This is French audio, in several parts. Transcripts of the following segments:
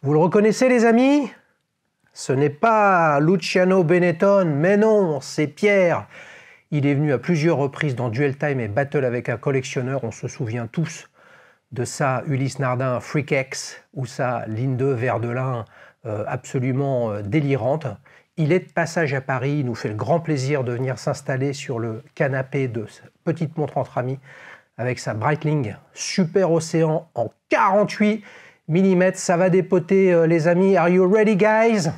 Vous le reconnaissez, les amis? Ce n'est pas Luciano Benetton, mais non, c'est Pierre. Il est venu à plusieurs reprises dans Duel Time et Battle avec un collectionneur. On se souvient tous de sa Ulysse Nardin Freak X ou sa Linde Verdelin absolument délirante. Il est de passage à Paris, il nous fait le grand plaisir de venir s'installer sur le canapé de sa petite montre entre amis avec sa Breitling Super Océan en 48 mm. Ça va dépoter, les amis. Are you ready, guys?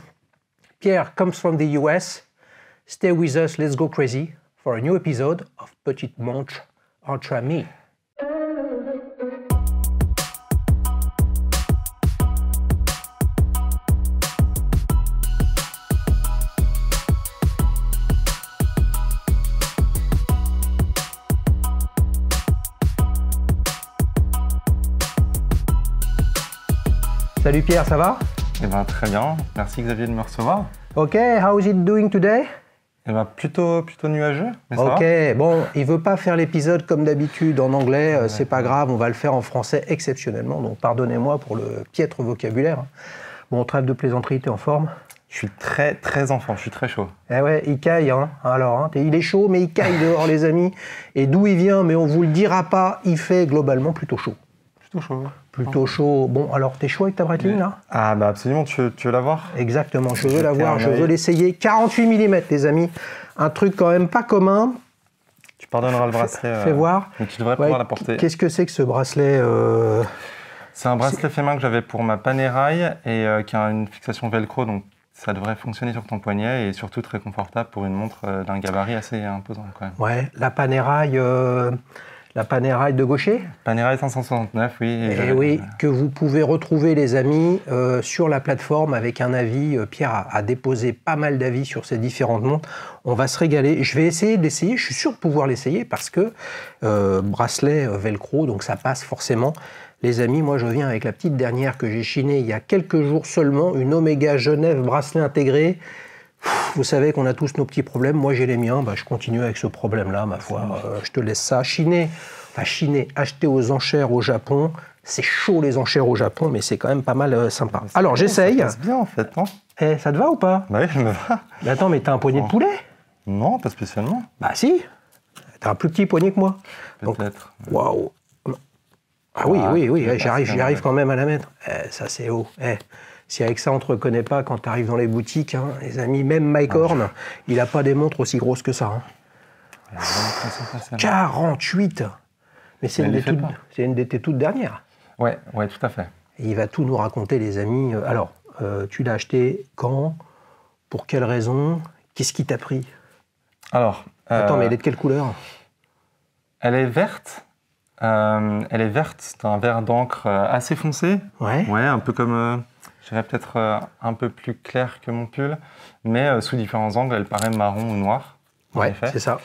Pierre comes from the US. Stay with us, let's go crazy for a new episode of Petite Montre entre amis. Salut Pierre, ça va? Eh ben, très bien, merci Xavier de me recevoir. Ok, how is it doing today? Eh ben, plutôt nuageux, mais ça ok, va. Bon, il veut pas faire l'épisode comme d'habitude en anglais, c'est pas grave, on va le faire en français exceptionnellement, donc pardonnez-moi pour le piètre vocabulaire. Bon, trêve de plaisanterie, t'es en forme? Je suis très en forme, je suis très chaud. Eh ouais, il caille, hein. Alors, hein, il est chaud, mais il caille dehors, les amis. Et d'où il vient, mais on vous le dira pas, il fait globalement plutôt chaud. Plutôt chaud. Plutôt chaud. Bon, alors, t'es chaud avec ta Breitling, là? Ah, bah absolument, tu veux la voir? Exactement, je veux la voir, je veux l'essayer. 48 mm, les amis. Un truc quand même pas commun. Tu pardonneras le bracelet. Fais voir. Mais tu devrais pouvoir la porter. Qu'est-ce que c'est que ce bracelet C'est un bracelet fait main que j'avais pour ma Panerai et qui a une fixation velcro, donc ça devrait fonctionner sur ton poignet et surtout très confortable pour une montre d'un gabarit assez imposant quand même. Ouais, la Panerai de gaucher? Panerai 569, oui. Et oui, que vous pouvez retrouver, les amis, sur la plateforme avec un avis. Pierre a déposé pas mal d'avis sur ces différentes montres. On va se régaler. Je vais essayer d'essayer. Je suis sûr de pouvoir l'essayer parce que bracelet velcro, donc ça passe forcément. Les amis, moi je viens avec la petite dernière que j'ai chinée il y a quelques jours seulement, une Omega Genève bracelet intégré. Vous savez qu'on a tous nos petits problèmes, moi j'ai les miens, je continue avec ce problème-là, ma foi, je te laisse ça. Chiner, acheter aux enchères au Japon, c'est chaud les enchères au Japon, mais c'est quand même pas mal sympa. Alors j'essaye. Ça passe bien en fait, non? Ça te va ou pas? Bah oui, je me va. Mais attends, mais t'as un poignet de poulet? Non, pas spécialement. Bah si, t'as un plus petit poignet que moi. Peut-être. Waouh. Ah oui, j'arrive quand même à la mettre. Ça c'est haut. Si avec ça on ne te reconnaît pas quand tu arrives dans les boutiques, hein, les amis, même Mike Horn, il n'a pas des montres aussi grosses que ça. Hein. 48. Mais c'est une de tes toutes dernières. Ouais, tout à fait. Et il va tout nous raconter, les amis. Alors, tu l'as acheté quand? Pour quelle raison? Qu'est-ce qui t'a pris? Alors... Attends, mais elle est de quelle couleur? Elle est verte. C'est un vert d'encre assez foncé. Ouais, un peu comme... je dirais peut-être un peu plus clair que mon pull, mais sous différents angles, elle paraît marron ou noire. Ouais, c'est ça.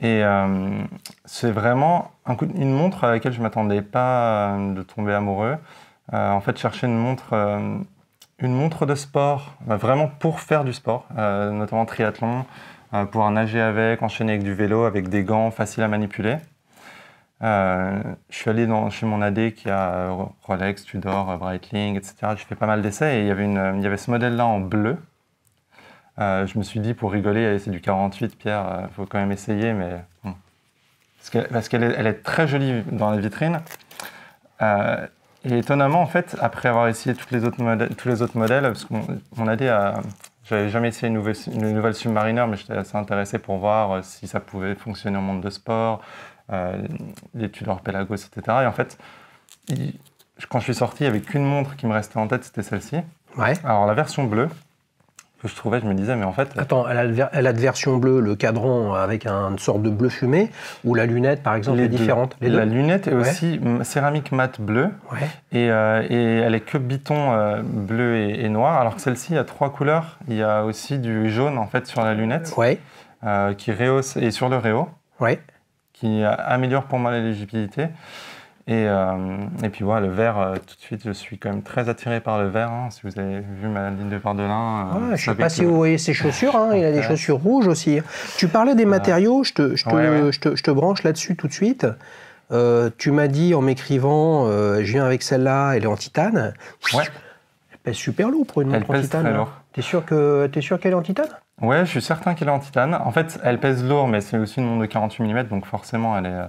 Et c'est vraiment une montre à laquelle je ne m'attendais pas de tomber amoureux. En fait, chercher une montre de sport, vraiment pour faire du sport, notamment triathlon, pouvoir nager avec, enchaîner avec du vélo, avec des gants faciles à manipuler. Je suis allé chez mon AD qui a Rolex, Tudor, Breitling, etc. J'ai fait pas mal d'essais et il y avait ce modèle-là en bleu. Je me suis dit, pour rigoler, c'est du 48, Pierre, faut quand même essayer, mais bon. Parce qu'elle est très jolie dans la vitrine. Et étonnamment, en fait, après avoir essayé tous les autres modèles, parce que mon AD j'avais jamais essayé une nouvelle Submariner, mais j'étais assez intéressé pour voir si ça pouvait fonctionner en monde de sport. Les Tudor Pelagos, etc. Et en fait, quand je suis sorti, il n'y avait qu'une montre qui me restait en tête, c'était celle-ci. Ouais. Alors la version bleue, que je trouvais, je me disais, mais en fait... Attends, elle a de version bleue, le cadran avec une sorte de bleu fumé, ou la lunette, par exemple, est différente? La lunette est aussi céramique mat bleu, et elle est que biton bleu et noir, alors que celle-ci, il y a 3 couleurs. Il y a aussi du jaune, en fait, sur la lunette, qui rehausse, et sur le réo. Ouais. Qui améliore pour moi la légibilité. Et puis voilà, le vert, tout de suite, je suis quand même très attiré par le vert. Si vous avez vu ma ligne de Verdelin. Je ne sais pas si vous voyez ses chaussures, il a des chaussures rouges aussi. Tu parlais des matériaux, je te branche là-dessus tout de suite. Tu m'as dit en m'écrivant, je viens avec celle-là, elle est en titane. pèse super lourd pour une montre en pèse titane. très lourd. T'es sûr qu'elle est en titane? Ouais, je suis certain qu'elle est en titane. En fait, elle pèse lourd, mais c'est aussi une montre de 48 mm, donc forcément, elle est...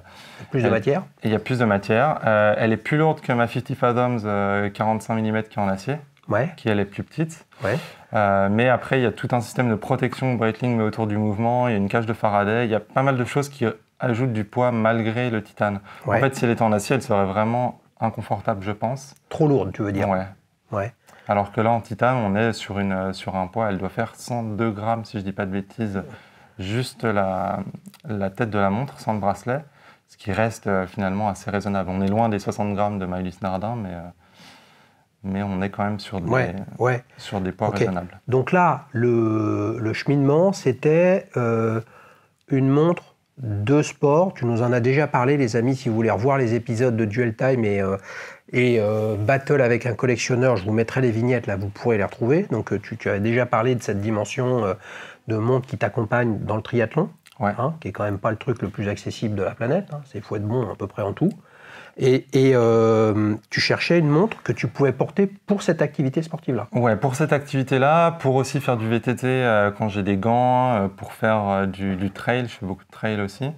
Plus de matière? Il y a plus de matière. Elle est plus lourde que ma 50 Fathoms 45 mm qui est en acier, Ouais. qui elle est plus petite. Ouais. Mais après, il y a tout un système de protection Breitling mais autour du mouvement. Il y a une cage de Faraday. Il y a pas mal de choses qui ajoutent du poids malgré le titane. Ouais. En fait, si elle était en acier, elle serait vraiment inconfortable, je pense. Trop lourde, tu veux dire? Ouais. Ouais. Alors que là, en titane, on est sur un poids, elle doit faire 102 grammes, si je ne dis pas de bêtises, juste la tête de la montre, sans le bracelet, ce qui reste finalement assez raisonnable. On est loin des 60 grammes de Maëlys Nardin, mais on est quand même sur des poids raisonnables. Donc là, le cheminement, c'était une montre de sport. Tu nous en as déjà parlé, les amis, si vous voulez revoir les épisodes de Duel Time et Battle avec un collectionneur, je vous mettrai les vignettes, là, vous pourrez les retrouver. Donc tu as déjà parlé de cette dimension de montre qui t'accompagne dans le triathlon, qui est quand même pas le truc le plus accessible de la planète. Il faut être bon à peu près en tout. Et tu cherchais une montre que tu pouvais porter pour cette activité sportive-là. Ouais, pour cette activité-là, pour aussi faire du VTT quand j'ai des gants, pour faire du trail, je fais beaucoup de trail aussi.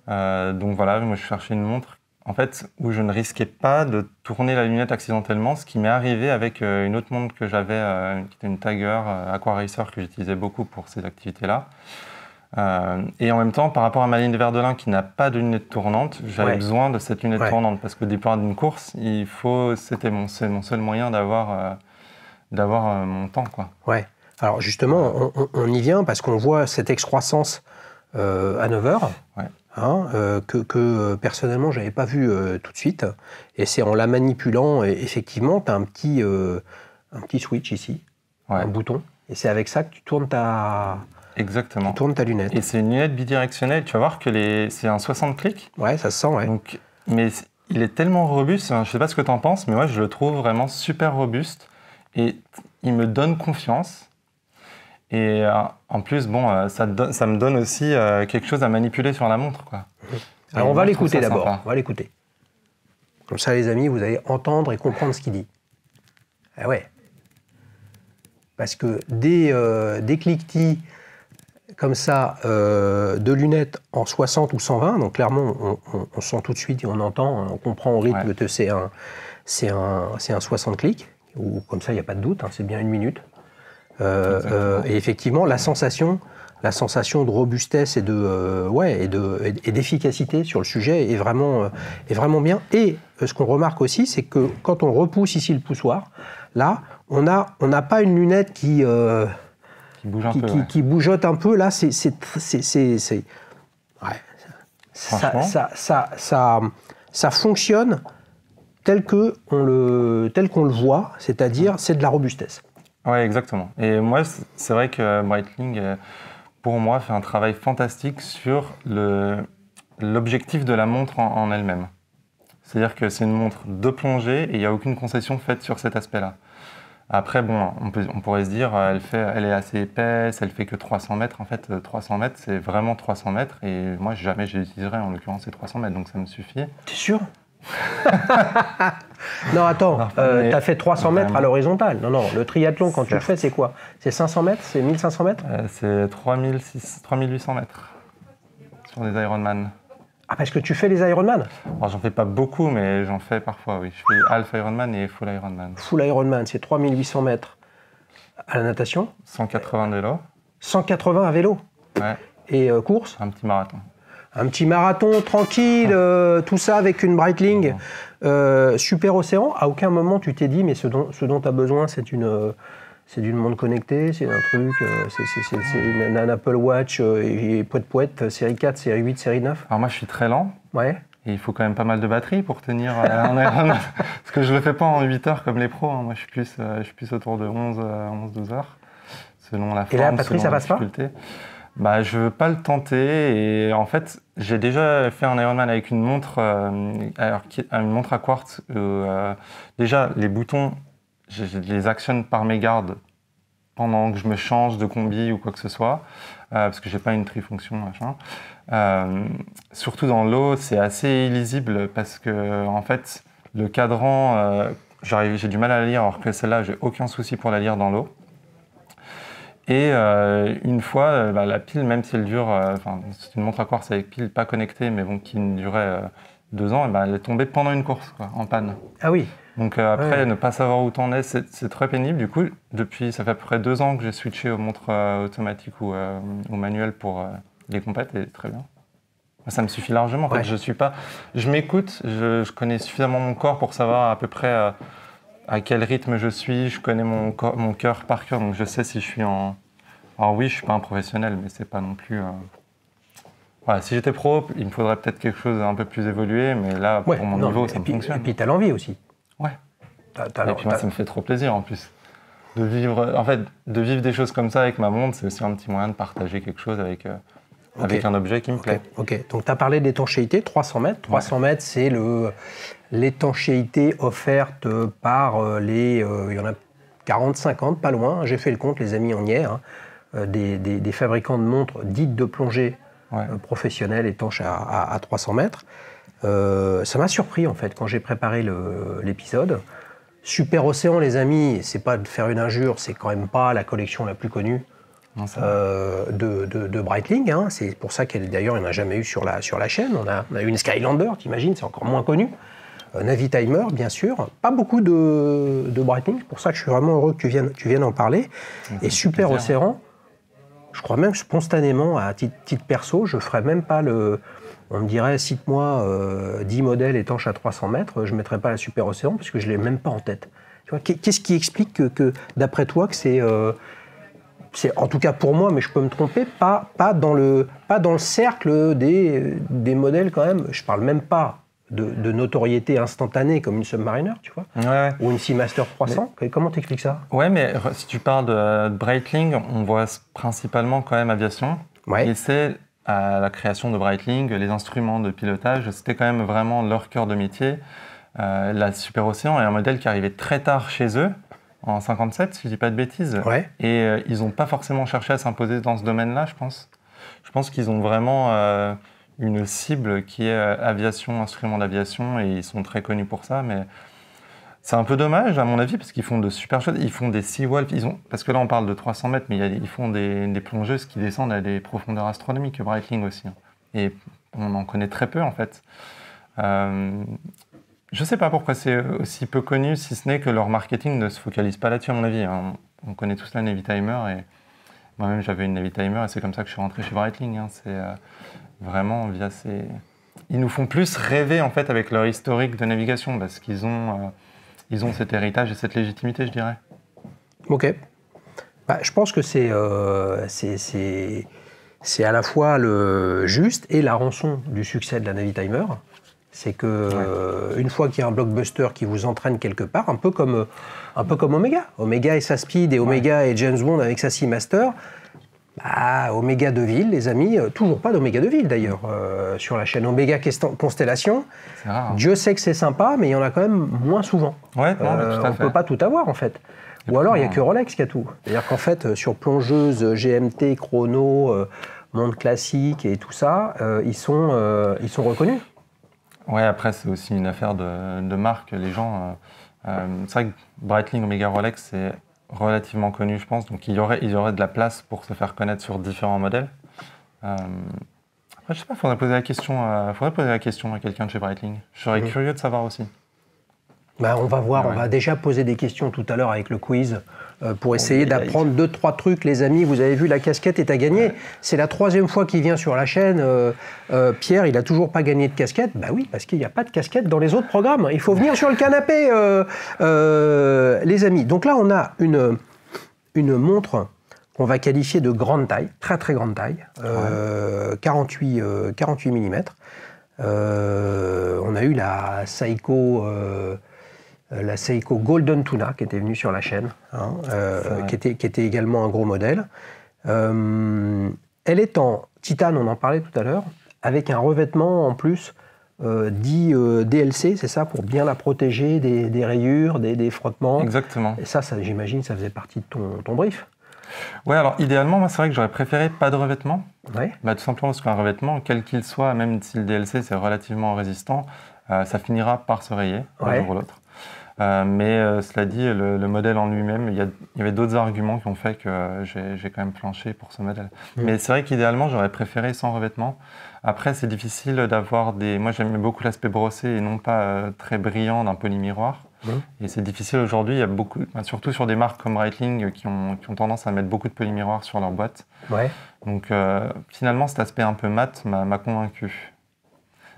Donc voilà, moi je cherchais une montre en fait, où je ne risquais pas de tourner la lunette accidentellement, ce qui m'est arrivé avec une autre montre que j'avais, qui était une Tiger Aqua Racer que j'utilisais beaucoup pour ces activités-là. Et en même temps, par rapport à ma ligne de Verdelin qui n'a pas de lunette tournante, j'avais besoin de cette lunette tournante parce qu'au départ d'une course, c'était mon seul moyen d'avoir mon temps, quoi. Ouais. Alors justement, on y vient parce qu'on voit cette excroissance à 9h. Ouais. Que personnellement, je n'avais pas vu tout de suite. Et c'est en la manipulant, effectivement, tu as un petit switch ici, un bouton. Et c'est avec ça que tu tournes Exactement. Tu tournes ta lunette. Et c'est une lunette bidirectionnelle. Tu vas voir que c'est un 60 clics. Ouais, ça se sent, ouais. Donc, mais il est tellement robuste. Je ne sais pas ce que tu en penses, mais moi, je le trouve vraiment super robuste. Et il me donne confiance. Et en plus, bon, ça me donne aussi quelque chose à manipuler sur la montre, quoi. Alors on va l'écouter d'abord. On va l'écouter. Comme ça, les amis, vous allez entendre et comprendre ce qu'il dit. Ah ouais. Parce que des cliquetis comme ça, de lunettes en 60 ou 120, donc clairement, on sent tout de suite et on entend, on comprend au rythme que c'est un 60 clics, ou comme ça, il n'y a pas de doute, c'est bien 1 minute. Et effectivement, la sensation de robustesse et d'efficacité sur le sujet est vraiment bien. Et ce qu'on remarque aussi, c'est que quand on repousse ici le poussoir, là, on n'a pas une lunette qui bougeote un peu. Là, ça fonctionne tel qu'on le voit, c'est-à-dire c'est de la robustesse. Oui, exactement. Et moi, c'est vrai que Breitling, pour moi, fait un travail fantastique sur l'objectif de la montre en elle-même. C'est-à-dire que c'est une montre de plongée et il n'y a aucune concession faite sur cet aspect-là. Après, bon, on pourrait se dire, elle est assez épaisse, elle fait que 300 mètres. En fait, 300 mètres, c'est vraiment 300 mètres. Et moi, jamais je l'utiliserai, en l'occurrence, c'est 300 mètres, donc ça me suffit. T'es sûr? Non, attends, t'as fait 300 mètres à l'horizontale. Non, le triathlon, quand tu le fais, c'est quoi? C'est 500 mètres? C'est 1500 mètres? C'est 3800 mètres sur des Ironman. Ah, parce que tu fais les Ironman? Alors, j'en fais pas beaucoup, mais j'en fais parfois, oui. Je fais Half Ironman et Full Ironman. Full Ironman, c'est 3800 mètres à la natation. 180 de vélo. 180 à vélo? Ouais. Et course? Un petit marathon. Un petit marathon tranquille, tout ça avec une Breitling Super Océan. À aucun moment tu t'es dit, mais ce dont tu as besoin, c'est d'une montre connectée, c'est un truc, c'est un Apple Watch et poète, série 4, série 8, série 9. Alors moi, je suis très lent. Ouais. Et il faut quand même pas mal de batterie pour tenir un Ironman. Parce que je le fais pas en 8 heures comme les pros. Moi, je suis plus autour de 11-12 heures, selon la forme, et la batterie, ça passe pas? Bah, je veux pas le tenter. Et en fait, j'ai déjà fait un Ironman avec une montre à quartz. Déjà, les boutons, je les actionne par mégarde pendant que je me change de combi ou quoi que ce soit, parce que j'ai pas une trifonction, machin. Surtout dans l'eau, c'est assez illisible parce que en fait, le cadran j'ai du mal à la lire, alors que celle-là, j'ai aucun souci pour la lire dans l'eau. Et une fois, la pile, même si elle dure, c'est une montre à quartz avec pile pas connectée, mais bon, qui durait 2 ans, elle est tombée pendant une course, quoi, en panne. Ah oui. Donc après, ne pas savoir où t'en es, c'est très pénible. Du coup, ça fait à peu près 2 ans que j'ai switché aux montres automatiques ou manuelles pour les compètes, et très bien. Ça me suffit largement. En fait, je m'écoute, je connais suffisamment mon corps pour savoir à peu près à quel rythme je suis. Je connais mon cœur par cœur, donc je sais si je suis en... Alors oui, je suis pas un professionnel, mais c'est pas non plus... Voilà, si j'étais pro, il me faudrait peut-être quelque chose un peu plus évolué, mais là, pour mon niveau, ça me fonctionne. Et puis, tu as l'envie aussi. Ouais. Et puis moi, ça me fait trop plaisir, en plus. De vivre des choses comme ça avec ma montre, c'est aussi un petit moyen de partager quelque chose avec un objet qui me plaît. Ok, donc tu as parlé d'étanchéité, 300 mètres. 300 mètres, c'est l'étanchéité offerte par il y en a 40, 50, pas loin, j'ai fait le compte, les amis en hier, des fabricants de montres dites de plongée professionnelles étanches à 300 mètres. Ça m'a surpris en fait quand j'ai préparé l'épisode. Super Océan, les amis, c'est pas de faire une injure, c'est quand même pas la collection la plus connue de Breitling. Hein. C'est pour ça d'ailleurs, il n'y en a jamais eu sur la chaîne. On a eu une Skylander, t'imagines, c'est encore moins connu. Navitimer, bien sûr. Pas beaucoup de Breitling, c'est pour ça que je suis vraiment heureux que tu viennes en parler. Et Super Océan, je crois même spontanément, à titre perso, je ferais même pas on me dirait, cite-moi 10 modèles étanches à 300 mètres, je ne mettrais pas la Super Océan parce que je ne l'ai même pas en tête. Tu vois, qu'est-ce qui explique que d'après toi, que c'est, en tout cas pour moi, mais je peux me tromper, pas dans le cercle des modèles quand même, je ne parle même pas de notoriété instantanée comme une Submariner, tu vois, ou une Seamaster 300. Mais comment t'expliques ça? Ouais, mais si tu parles de Breitling, on voit principalement quand même aviation. Ouais. Et c'est à la création de Breitling, les instruments de pilotage, c'était quand même vraiment leur cœur de métier. La Super Océan est un modèle qui arrivait très tard chez eux, en 57, si je ne dis pas de bêtises. Ouais. Et ils n'ont pas forcément cherché à s'imposer dans ce domaine-là, je pense. Je pense qu'ils ont vraiment une cible qui est aviation, instruments d'aviation, et ils sont très connus pour ça. Mais c'est un peu dommage, à mon avis, parce qu'ils font de super choses. Ils font des Seawolf, parce que là, on parle de 300 mètres, mais ils font des plongeuses qui descendent à des profondeurs astronomiques, Breitling aussi. Et on en connaît très peu, en fait. Je ne sais pas pourquoi c'est aussi peu connu, si ce n'est que leur marketing ne se focalise pas là-dessus, à mon avis. On connaît tous la Navitimer, et moi-même, j'avais une Navitimer, et c'est comme ça que je suis rentré chez Breitling. C'est vraiment via ces... Ils nous font plus rêver, en fait, avec leur historique de navigation, parce qu'ils ont... Ils ont cet héritage et cette légitimité, je dirais. Ok. Je pense que c'est à la fois le juste et la rançon du succès de la Navitimer. C'est que une fois qu'il y a un blockbuster qui vous entraîne quelque part, un peu comme Omega. Omega et sa Speed et Omega et James Bond avec sa Seamaster. Omega Deville, les amis, toujours pas d'Omega Deville d'ailleurs sur la chaîne Omega Constellation. C'est rare, hein. Dieu sait que c'est sympa, mais il y en a quand même moins souvent. Ouais, non, mais tout à on ne fait. peut pas tout avoir en fait. Ou alors il n'y a que Rolex qui a tout. C'est-à-dire qu'en fait, sur plongeuse, GMT, chrono, monde classique et tout ça, ils sont reconnus. Ouais, après c'est aussi une affaire de marque. Les gens, c'est vrai que Breitling, Omega, Rolex, c'est relativement connu, je pense. Donc il y aurait de la place pour se faire connaître sur différents modèles. Après, je sais pas, faudrait poser la question à quelqu'un de chez Breitling. Je serais curieux de savoir aussi. On va voir, on va déjà poser des questions tout à l'heure avec le quiz pour essayer d'apprendre 2-3 trucs. Les amis, vous avez vu, la casquette est à gagner. Ouais. C'est la 3e fois qu'il vient sur la chaîne. Pierre, il n'a toujours pas gagné de casquette. Oui, parce qu'il n'y a pas de casquette dans les autres programmes. Il faut venir sur le canapé, les amis. Donc là, on a une montre qu'on va qualifier de grande taille, très très grande taille, 48 mm. On a eu la Seiko Golden Tuna qui était venue sur la chaîne, qui était également un gros modèle. Elle est en titane, on en parlait tout à l'heure, avec un revêtement en plus dit DLC, c'est ça, pour bien la protéger des rayures, des frottements. Exactement. Et ça j'imagine, ça faisait partie de ton brief. Ouais, alors idéalement, moi c'est vrai que j'aurais préféré pas de revêtement. Ouais. Tout simplement parce qu'un revêtement, quel qu'il soit, même si le DLC c'est relativement résistant, ça finira par se rayer un jour ou l'autre. Cela dit, le modèle en lui-même, il y avait d'autres arguments qui ont fait que j'ai quand même planché pour ce modèle. Mais c'est vrai qu'idéalement, j'aurais préféré sans revêtement. Après, c'est difficile d'avoir des... Moi, j'aime beaucoup l'aspect brossé et non pas très brillant d'un polymiroir. Et c'est difficile aujourd'hui, il y a beaucoup, surtout sur des marques comme Breitling qui ont tendance à mettre beaucoup de polymiroirs sur leur boîte. Ouais. Donc finalement, cet aspect un peu mat m'a convaincu.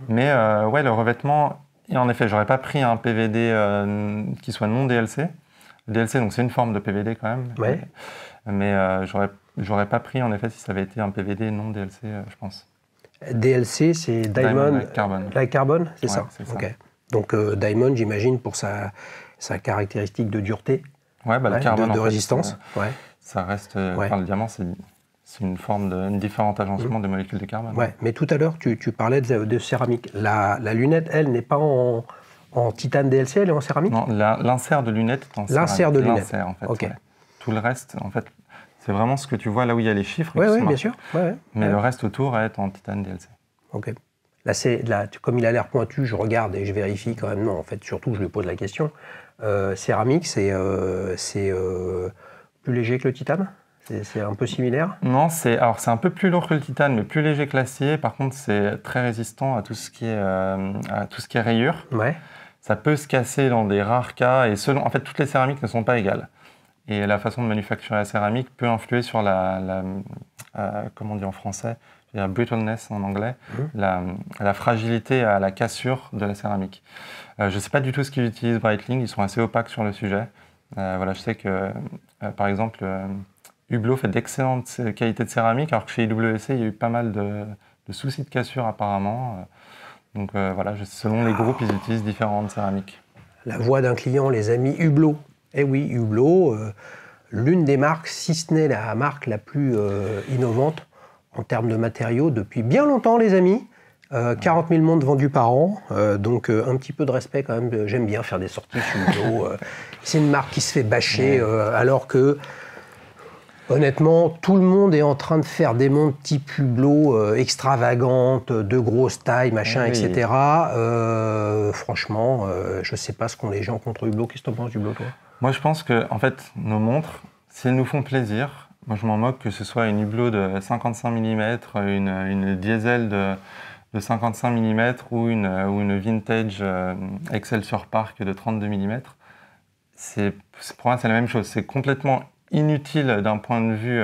Mais ouais, le revêtement, et en effet, j'aurais pas pris un PVD qui soit non DLC. Le DLC, donc c'est une forme de PVD quand même. Ouais. Mais j'aurais pas pris en effet si ça avait été un PVD non DLC, je pense. DLC, c'est Diamond Like Carbon, c'est ouais, ça. C'est ça. Okay. Donc Diamond, j'imagine, pour sa caractéristique de dureté, ouais, le carbone, de résistance. Ça reste. Le diamant, c'est une forme de différent agencement de molécules de carbone. Ouais, mais tout à l'heure, tu parlais de céramique. La lunette, elle, n'est pas en titane DLC, elle est en céramique? Non, l'insert de lunette est en céramique. L'insert de lunette. L'insert, en fait. Okay. Ouais. Tout le reste, en fait, c'est vraiment ce que tu vois là où il y a les chiffres. Oui, bien sûr. Mais le reste autour est en titane DLC. Ok. Là, comme il a l'air pointu, je regarde et je vérifie quand même. Non, en fait, surtout, je lui pose la question. Céramique, c'est plus léger que le titane? C'est un peu similaire? Non, c'est un peu plus lourd que le titane, mais plus léger que l'acier. Par contre, c'est très résistant à tout ce qui est rayures. Ouais. Ça peut se casser dans des rares cas. Et en fait, toutes les céramiques ne sont pas égales. Et la façon de manufacturer la céramique peut influer sur comment on dit en français, la brittleness en anglais, la fragilité à la cassure de la céramique. Je ne sais pas du tout ce qu'ils utilisent Breitling, ils sont assez opaques sur le sujet. Je sais que, par exemple, Hublot fait d'excellentes qualités de céramique, alors que chez IWC, il y a eu pas mal de soucis de cassure apparemment. Donc selon les groupes, ils utilisent différentes céramiques. La voix d'un client, les amis, Hublot. Eh oui, Hublot, l'une des marques, si ce n'est la marque la plus innovante en termes de matériaux depuis bien longtemps, les amis. 40 000 montres vendues par an, donc un petit peu de respect quand même. J'aime bien faire des sorties chez Hublot. C'est une marque qui se fait bâcher, alors que, honnêtement, tout le monde est en train de faire des montres type Hublot extravagantes, de grosse taille, machin, etc. Franchement, je ne sais pas ce qu'ont les gens contre Hublot. Qu'est-ce que tu en penses, Hublot, toi? Moi, je pense que, en fait, nos montres, si elles nous font plaisir, moi, je m'en moque que ce soit une Hublot de 55 mm, une diesel de 55 mm ou une vintage Excelsior Park de 32 mm. Pour moi, c'est la même chose. C'est complètement inutile d'un point de vue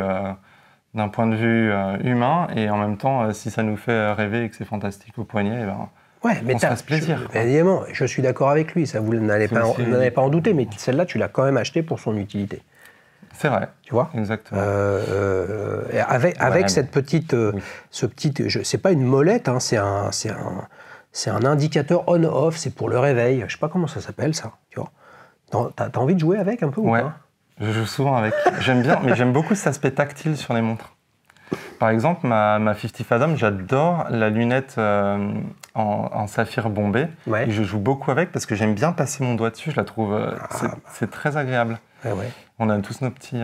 humain, et en même temps, si ça nous fait rêver et que c'est fantastique au poignet, mais on se fasse plaisir. Évidemment, je suis d'accord avec lui, ça vous n'allez pas en douter, mais celle-là, tu l'as quand même achetée pour son utilité. C'est vrai. Tu vois? Exactement. Avec cette petite, c'est pas une molette, hein, c'est un indicateur on/off, c'est pour le réveil. Je sais pas comment ça s'appelle ça. Tu vois? T'as envie de jouer avec un peu ou pas? Je joue souvent avec. J'aime bien, mais j'aime beaucoup cet aspect tactile sur les montres. Par exemple, ma 50 Fathom, j'adore la lunette en saphir bombé. Ouais. Et je joue beaucoup avec parce que j'aime bien passer mon doigt dessus. Je la trouve, c'est très agréable. Ouais. On a tous nos petits.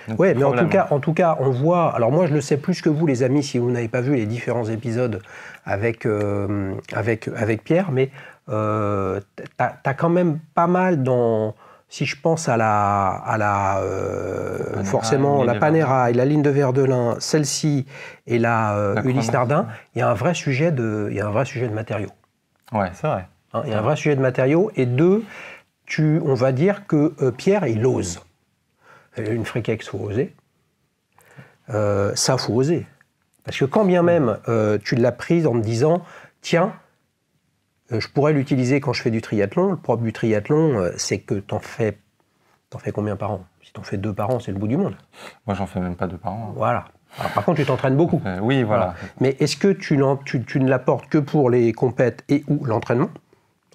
Mais en tout cas, on voit. Alors moi, je le sais plus que vous, les amis, si vous n'avez pas vu les différents épisodes avec Pierre, mais t'as quand même pas mal dans. Si je pense à forcément la Panerai, la ligne de Verdelin, celle-ci et la Ulysse Nardin, il y a un vrai sujet de matériaux. Ouais, c'est vrai. Il y a un vrai sujet de matériaux. Et deux, on va dire que Pierre, il ose. Une Freakex, faut oser. Ça, faut oser. Parce que quand bien même tu l'as prise en te disant, tiens, je pourrais l'utiliser quand je fais du triathlon. Le propre du triathlon, c'est que t'en fais combien par an? Si t'en fais 2 par an, c'est le bout du monde. Moi, j'en fais même pas 2 par an. Voilà. Alors, par contre, tu t'entraînes beaucoup. Oui, voilà. Mais est-ce que tu ne l'apportes que pour les compètes et ou l'entraînement?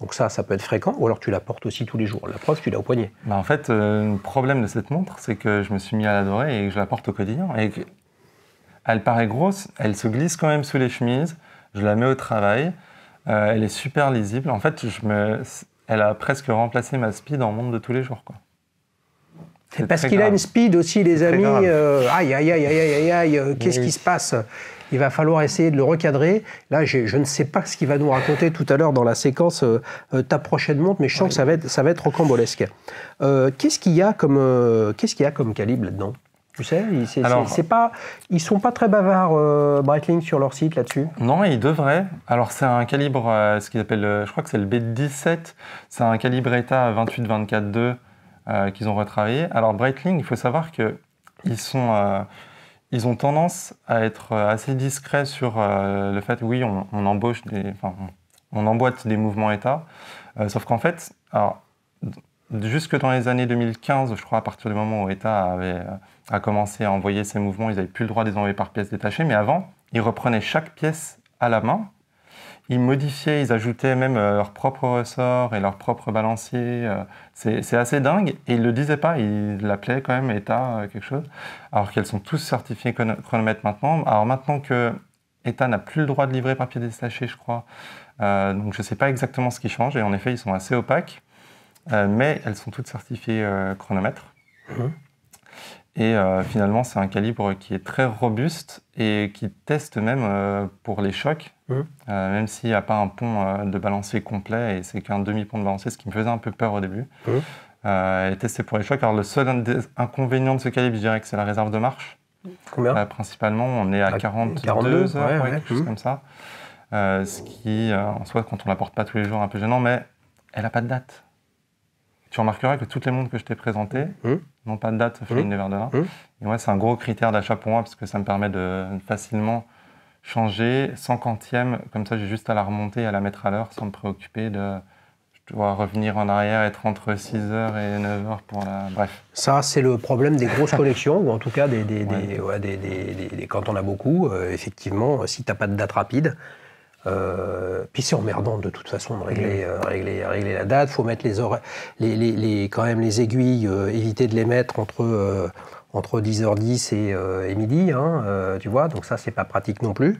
Donc ça peut être fréquent, ou alors tu la portes aussi tous les jours. La preuve, tu l'as au poignet. En fait, le problème de cette montre, c'est que je me suis mis à l'adorer et que je la porte au quotidien. Et elle paraît grosse, elle se glisse quand même sous les chemises, je la mets au travail, elle est super lisible. En fait, elle a presque remplacé ma Speed en montre de tous les jours, quoi. C'est parce qu'il a une Speed aussi, les amis. Aïe, qu'est-ce qui se passe? Il va falloir essayer de le recadrer. Là, je ne sais pas ce qu'il va nous raconter tout à l'heure dans la séquence ta prochaine montre, mais je sens que ça va être rocambolesque. Qu'est-ce qu'il y a comme calibre là-dedans? Tu sais, ils sont pas très bavards, Breitling, sur leur site là-dessus. Non, ils devraient. Alors, c'est un calibre, ce qu'ils appellent, je crois que c'est le B17. C'est un calibre ETA 28-24-2 qu'ils ont retravaillé. Alors, Breitling, il faut savoir qu'ils ont tendance à être assez discrets sur le fait, oui, on emboîte des mouvements ETA. Sauf qu'en fait, alors, jusque dans les années 2015, je crois, à partir du moment où ETA a commencé à envoyer ses mouvements, ils n'avaient plus le droit de les envoyer par pièces détachées, mais avant, ils reprenaient chaque pièce à la main, ils modifiaient, ils ajoutaient même leur propre ressort et leur propre balancier. C'est assez dingue, et ils ne le disaient pas, ils l'appelaient quand même ETA quelque chose, alors qu'elles sont tous certifiées chronomètres maintenant. Alors maintenant que ETA n'a plus le droit de livrer par pièce détachée, je crois, donc je ne sais pas exactement ce qui change, et en effet, ils sont assez opaques. Mais elles sont toutes certifiées chronomètre. Et finalement, c'est un calibre qui est très robuste et qui teste même pour les chocs, même s'il n'y a pas un pont de balancier complet, et c'est qu'un demi-pont de balancier, ce qui me faisait un peu peur au début. Et testé pour les chocs. Alors, le seul inconvénient de ce calibre, je dirais que c'est la réserve de marche. Combien? Principalement, on est à 42 heures, quelque chose comme ça. Ce qui, en soi, quand on ne la porte pas tous les jours, est un peu gênant, mais elle n'a pas de date. Tu remarqueras que toutes les montres que je t'ai présentées n'ont pas de date Flying Lever-de-Lin. Et moi, c'est un gros critère d'achat pour moi, parce que ça me permet de facilement changer sans quantième. Comme ça, j'ai juste à la remonter et à la mettre à l'heure sans me préoccuper de... Je dois revenir en arrière, être entre 6h et 9h pour la... Bref. Ça, c'est le problème des grosses collections, ou en tout cas quand on a beaucoup. Effectivement, si tu n'as pas de date rapide, puis c'est emmerdant de toute façon de régler la date. Il faut mettre quand même les aiguilles, éviter de les mettre entre 10h10 et midi, tu vois, donc ça c'est pas pratique non plus.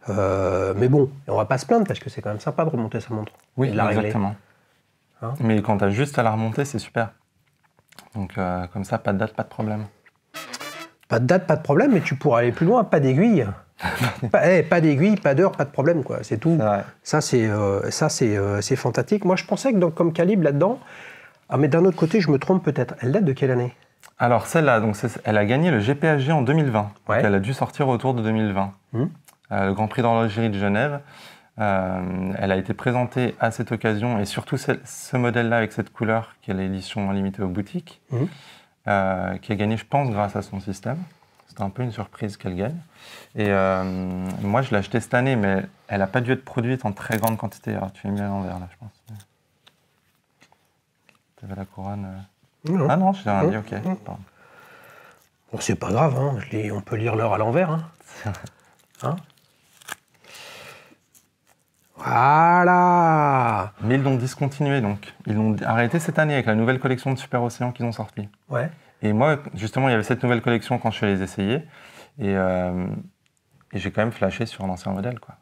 Mais bon, on va pas se plaindre parce que c'est quand même sympa de remonter sa montre. Oui, et de la exactement. Mais quand tu as juste à la remonter, c'est super. Donc comme ça, pas de date, pas de problème. Pas de date, pas de problème, mais tu pourras aller plus loin, pas d'aiguille. Pas d'aiguille, pas d'heure, pas de problème, quoi. C'est tout. Ça, c'est fantastique. Moi, je pensais que comme calibre là-dedans, mais d'un autre côté, je me trompe peut-être. Elle date de quelle année? Alors celle-là, elle a gagné le GPHG en 2020. Donc elle a dû sortir autour de 2020. Le Grand Prix d'horlogerie de Genève. Elle a été présentée à cette occasion, et surtout ce modèle-là avec cette couleur, qui est l'édition limitée aux boutiques, qui a gagné, je pense, grâce à son système. C'était un peu une surprise qu'elle gagne. Et moi, je l'ai achetée cette année, mais elle n'a pas dû être produite en très grande quantité. Alors, tu l'as mis à l'envers, là, je pense. Tu avais la couronne... Non. Ah non, je t'ai rien dit, ok. Bon, c'est pas grave, on peut lire l'heure à l'envers. Voilà. Mais ils l'ont discontinué, donc. Ils l'ont arrêté cette année avec la nouvelle collection de Super Océan qu'ils ont sorti. Et moi, justement, il y avait cette nouvelle collection quand je suis allé les essayer. Et j'ai quand même flashé sur l'ancien modèle, quoi.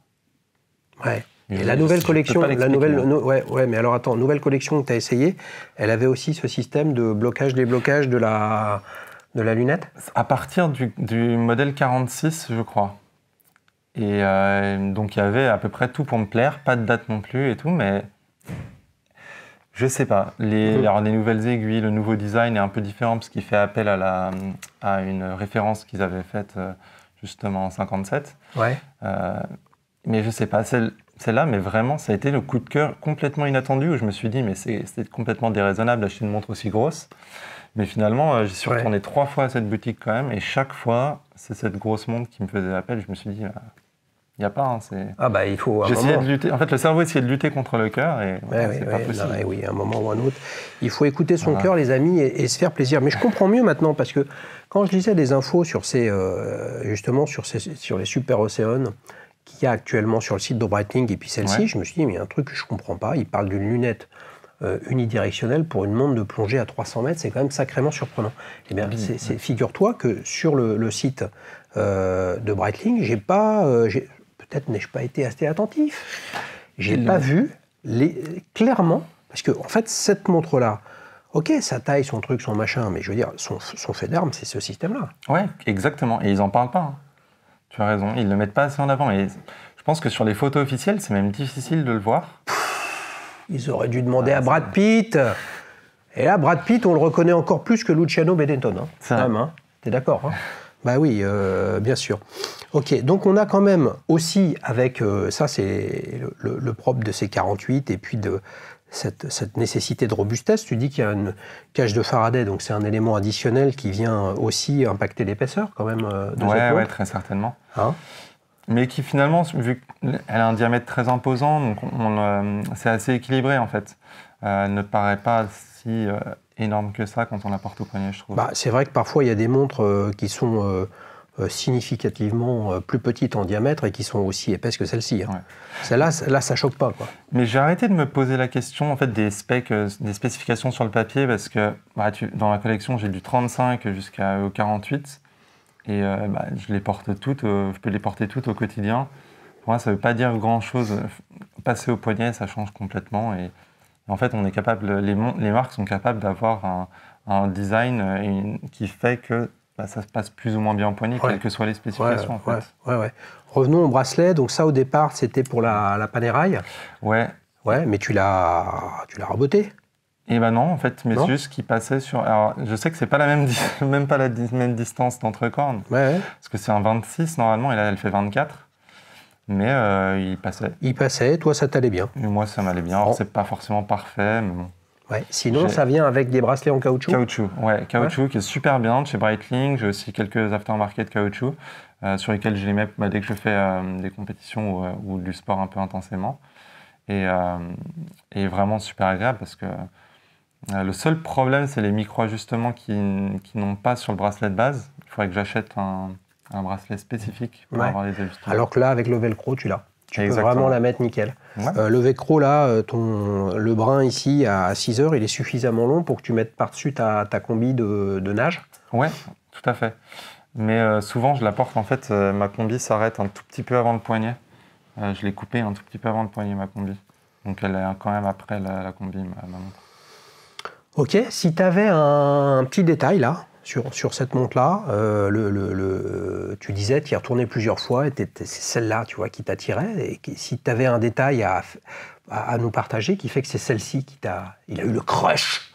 Et la nouvelle collection, mais alors attends, nouvelle collection que tu as essayée, elle avait aussi ce système de blocage-déblocage de la lunette? À partir du modèle 46, je crois. Et donc il y avait à peu près tout pour me plaire, pas de date non plus et tout, mais je sais pas. Alors, les nouvelles aiguilles, le nouveau design est un peu différent parce qu'il fait appel à une référence qu'ils avaient faite justement en 57. Mais je sais pas, celle-là, mais vraiment, ça a été le coup de cœur complètement inattendu où je me suis dit, mais c'est complètement déraisonnable d'acheter une montre aussi grosse. Mais finalement, j'y suis retourné 3 fois à cette boutique quand même, et chaque fois, c'est cette grosse montre qui me faisait appel. Je me suis dit, il n'y a pas, il faut... J'essayais de lutter. En fait, le cerveau essayait de lutter contre le cœur, et c'est pas possible. À un moment ou à un autre, il faut écouter son cœur, les amis, et se faire plaisir. Mais je comprends mieux maintenant, parce que quand je lisais des infos sur sur les Super Océan qu'il y a actuellement sur le site de Breitling, et puis celle-ci, je me suis dit, mais il y a un truc que je ne comprends pas. Il parle d'une lunette unidirectionnelle pour une montre de plongée à 300 mètres, c'est quand même sacrément surprenant. Eh bien, figure-toi que sur le site de Breitling, peut-être n'ai-je pas été assez attentif. J'ai pas vu clairement, parce que en fait, cette montre-là, ok, sa taille, son truc, son machin, mais je veux dire, son fait d'armes, c'est ce système-là. Ouais, exactement. Et ils n'en parlent pas. Tu as raison, ils ne le mettent pas assez en avant. Et je pense que sur les photos officielles, c'est même difficile de le voir. Ils auraient dû demander à Brad Pitt. Et là, Brad Pitt, on le reconnaît encore plus que Luciano Benetton. Hein. C'est vrai. Hein. T'es d'accord hein? Bah oui, bien sûr. Ok, donc on a quand même aussi avec, ça c'est le propre de ces 48 et puis de cette nécessité de robustesse. Tu dis qu'il y a une cage de Faraday, donc c'est un élément additionnel qui vient aussi impacter l'épaisseur quand même de cette montre. Ouais, très certainement. Hein? Mais qui finalement, vu qu'elle a un diamètre très imposant, donc c'est assez équilibré en fait. Elle ne paraît pas si énorme que ça quand on la porte au poignet, je trouve. Bah, c'est vrai que parfois il y a des montres qui sont significativement plus petites en diamètre et qui sont aussi épaisses que celle-ci. Hein. Ouais. Celle-là, ça choque pas, quoi. Mais j'ai arrêté de me poser la question en fait des specs, des spécifications sur le papier parce que dans la collection j'ai du 35 jusqu'au 48 et je les porte toutes, je peux les porter toutes au quotidien. Pour moi, ça veut pas dire grand-chose. Passer au poignet, ça change complètement et en fait, on est capable, les marques sont capables d'avoir un design qui fait que ça se passe plus ou moins bien au poignet, quelles que soient les spécifications. En fait. Ouais. Revenons au bracelet. Donc ça, au départ, c'était pour la Panerai. Ouais. Ouais, mais tu l'as raboté. Et ben non, en fait, mais c'est juste qu'il passait sur. Alors, je sais que c'est pas même pas la même distance d'entrecorne. Ouais. Parce que c'est un 26 normalement, et là, elle fait 24. Mais il passait. Il passait, toi ça t'allait bien. Et moi ça m'allait bien. Alors c'est pas forcément parfait, mais bon. Ouais. Sinon ça vient avec des bracelets en caoutchouc. Caoutchouc qui est super bien de chez Breitling. J'ai aussi quelques aftermarket caoutchouc sur lesquels je les mets dès que je fais des compétitions ou du sport un peu intensément. Et vraiment super agréable parce que le seul problème c'est les micro-ajustements qui n'ont pas sur le bracelet de base. Il faudrait que j'achète un bracelet spécifique pour avoir les ajustements. Alors que là, avec le velcro, tu l'as. Tu peux vraiment la mettre nickel. Ouais. Le velcro, là, le brin ici, à 6 heures, il est suffisamment long pour que tu mettes par-dessus ta combi de nage. Ouais, tout à fait. Mais souvent, je la porte, en fait, ma combi s'arrête un tout petit peu avant le poignet. Je l'ai coupée un tout petit peu avant le poignet, ma combi. Donc elle est quand même après la combi, ma montre. Ok, si tu avais un petit détail, là, sur cette montre-là, tu disais, tu y retournais plusieurs fois, et c'est celle-là, tu vois, qui t'attirait. Et si tu avais un détail à nous partager, qui fait que c'est celle-ci il a eu le crush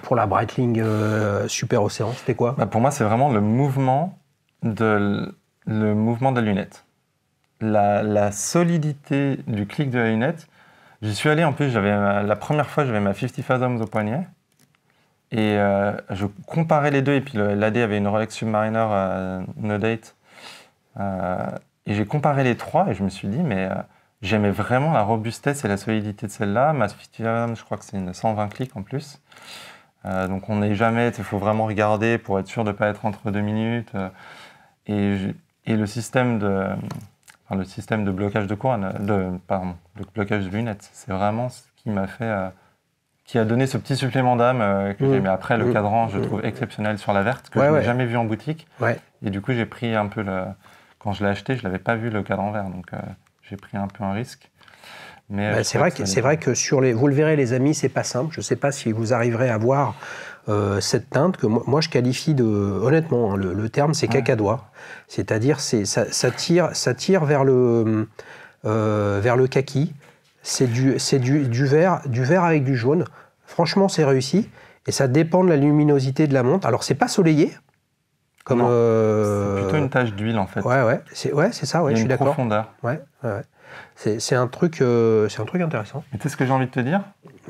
pour la Breitling Super Océan, c'était quoi? Pour moi, c'est vraiment le mouvement de la lunette. La solidité du clic de la lunette. J'y suis allé, en plus, la première fois, j'avais ma 50 Fathoms au poignet. Et je comparais les deux, et puis l'AD avait une Rolex Submariner No Date. Et j'ai comparé les trois, et je me suis dit, mais j'aimais vraiment la robustesse et la solidité de celle-là. Ma 50 Fathoms, je crois que c'est une 120 clics en plus. Donc on n'est jamais, il faut vraiment regarder pour être sûr de ne pas être entre 2 minutes. Et le système de blocage de couronne, de blocage de lunettes, c'est vraiment ce qui m'a fait... qui a donné ce petit supplément d'âme que j'ai. Mais après, le cadran, je trouve exceptionnel sur la verte, que je n'ai jamais vu en boutique. Ouais. Et du coup, j'ai pris un peu quand je l'ai acheté, je ne l'avais pas vu le cadran vert, donc j'ai pris un peu un risque. Mais c'est vrai que vous le verrez, les amis, c'est pas simple. Je ne sais pas si vous arriverez à voir cette teinte que moi je qualifie honnêtement, hein, le terme c'est cacadois. C'est-à-dire ça tire vers le kaki. C'est du vert avec du jaune. Franchement, c'est réussi. Et ça dépend de la luminosité de la montre. Alors, c'est pas soleillé. C'est plutôt une tache d'huile, en fait. Ouais. C'est ça, je suis d'accord. Profondeur. Ouais. C'est un truc intéressant. Et tu sais ce que j'ai envie de te dire?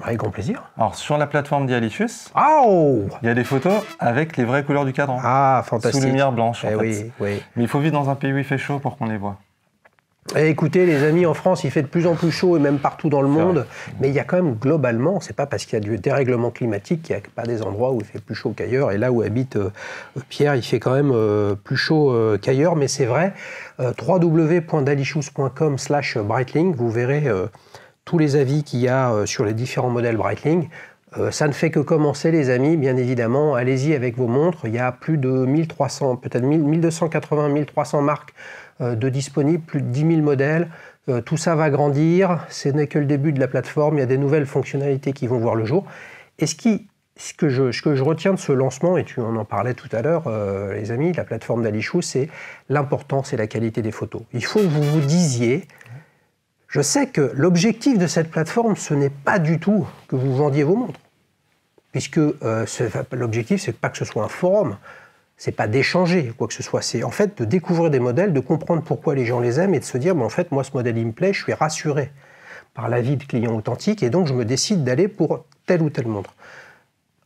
Avec grand plaisir. Alors, sur la plateforme d'Alicious, il y a des photos avec les vraies couleurs du cadran. Ah, fantastique. Sous lumière blanche, en fait. Oui. Mais il faut vivre dans un pays où il fait chaud pour qu'on les voit. Et écoutez, les amis, en France, il fait de plus en plus chaud et même partout dans le monde. Mais il y a quand même globalement, c'est pas parce qu'il y a du dérèglement climatique qu'il n'y a pas des endroits où il fait plus chaud qu'ailleurs. Et là où habite Pierre, il fait quand même plus chaud qu'ailleurs. Mais c'est vrai, www.dalicious.com/Breitling, vous verrez tous les avis qu'il y a sur les différents modèles Breitling. Ça ne fait que commencer, les amis, bien évidemment. Allez-y avec vos montres. Il y a plus de 1300, peut-être 1280, 1300 marques de disponibles, plus de 10 000 modèles. Tout ça va grandir. Ce n'est que le début de la plateforme. Il y a des nouvelles fonctionnalités qui vont voir le jour. Et ce qui ce que je retiens de ce lancement, et on en parlait tout à l'heure, les amis, la plateforme d'Alichou, c'est l'importance et la qualité des photos. Il faut que vous vous disiez, je sais que l'objectif de cette plateforme, ce n'est pas du tout que vous vendiez vos montres. Puisque l'objectif, c'est pas que ce soit un forum, c'est pas d'échanger quoi que ce soit, c'est en fait de découvrir des modèles, de comprendre pourquoi les gens les aiment et de se dire, en fait, moi, ce modèle, il me plaît, je suis rassuré par l'avis de clients authentiques et donc je me décide d'aller pour telle ou telle montre.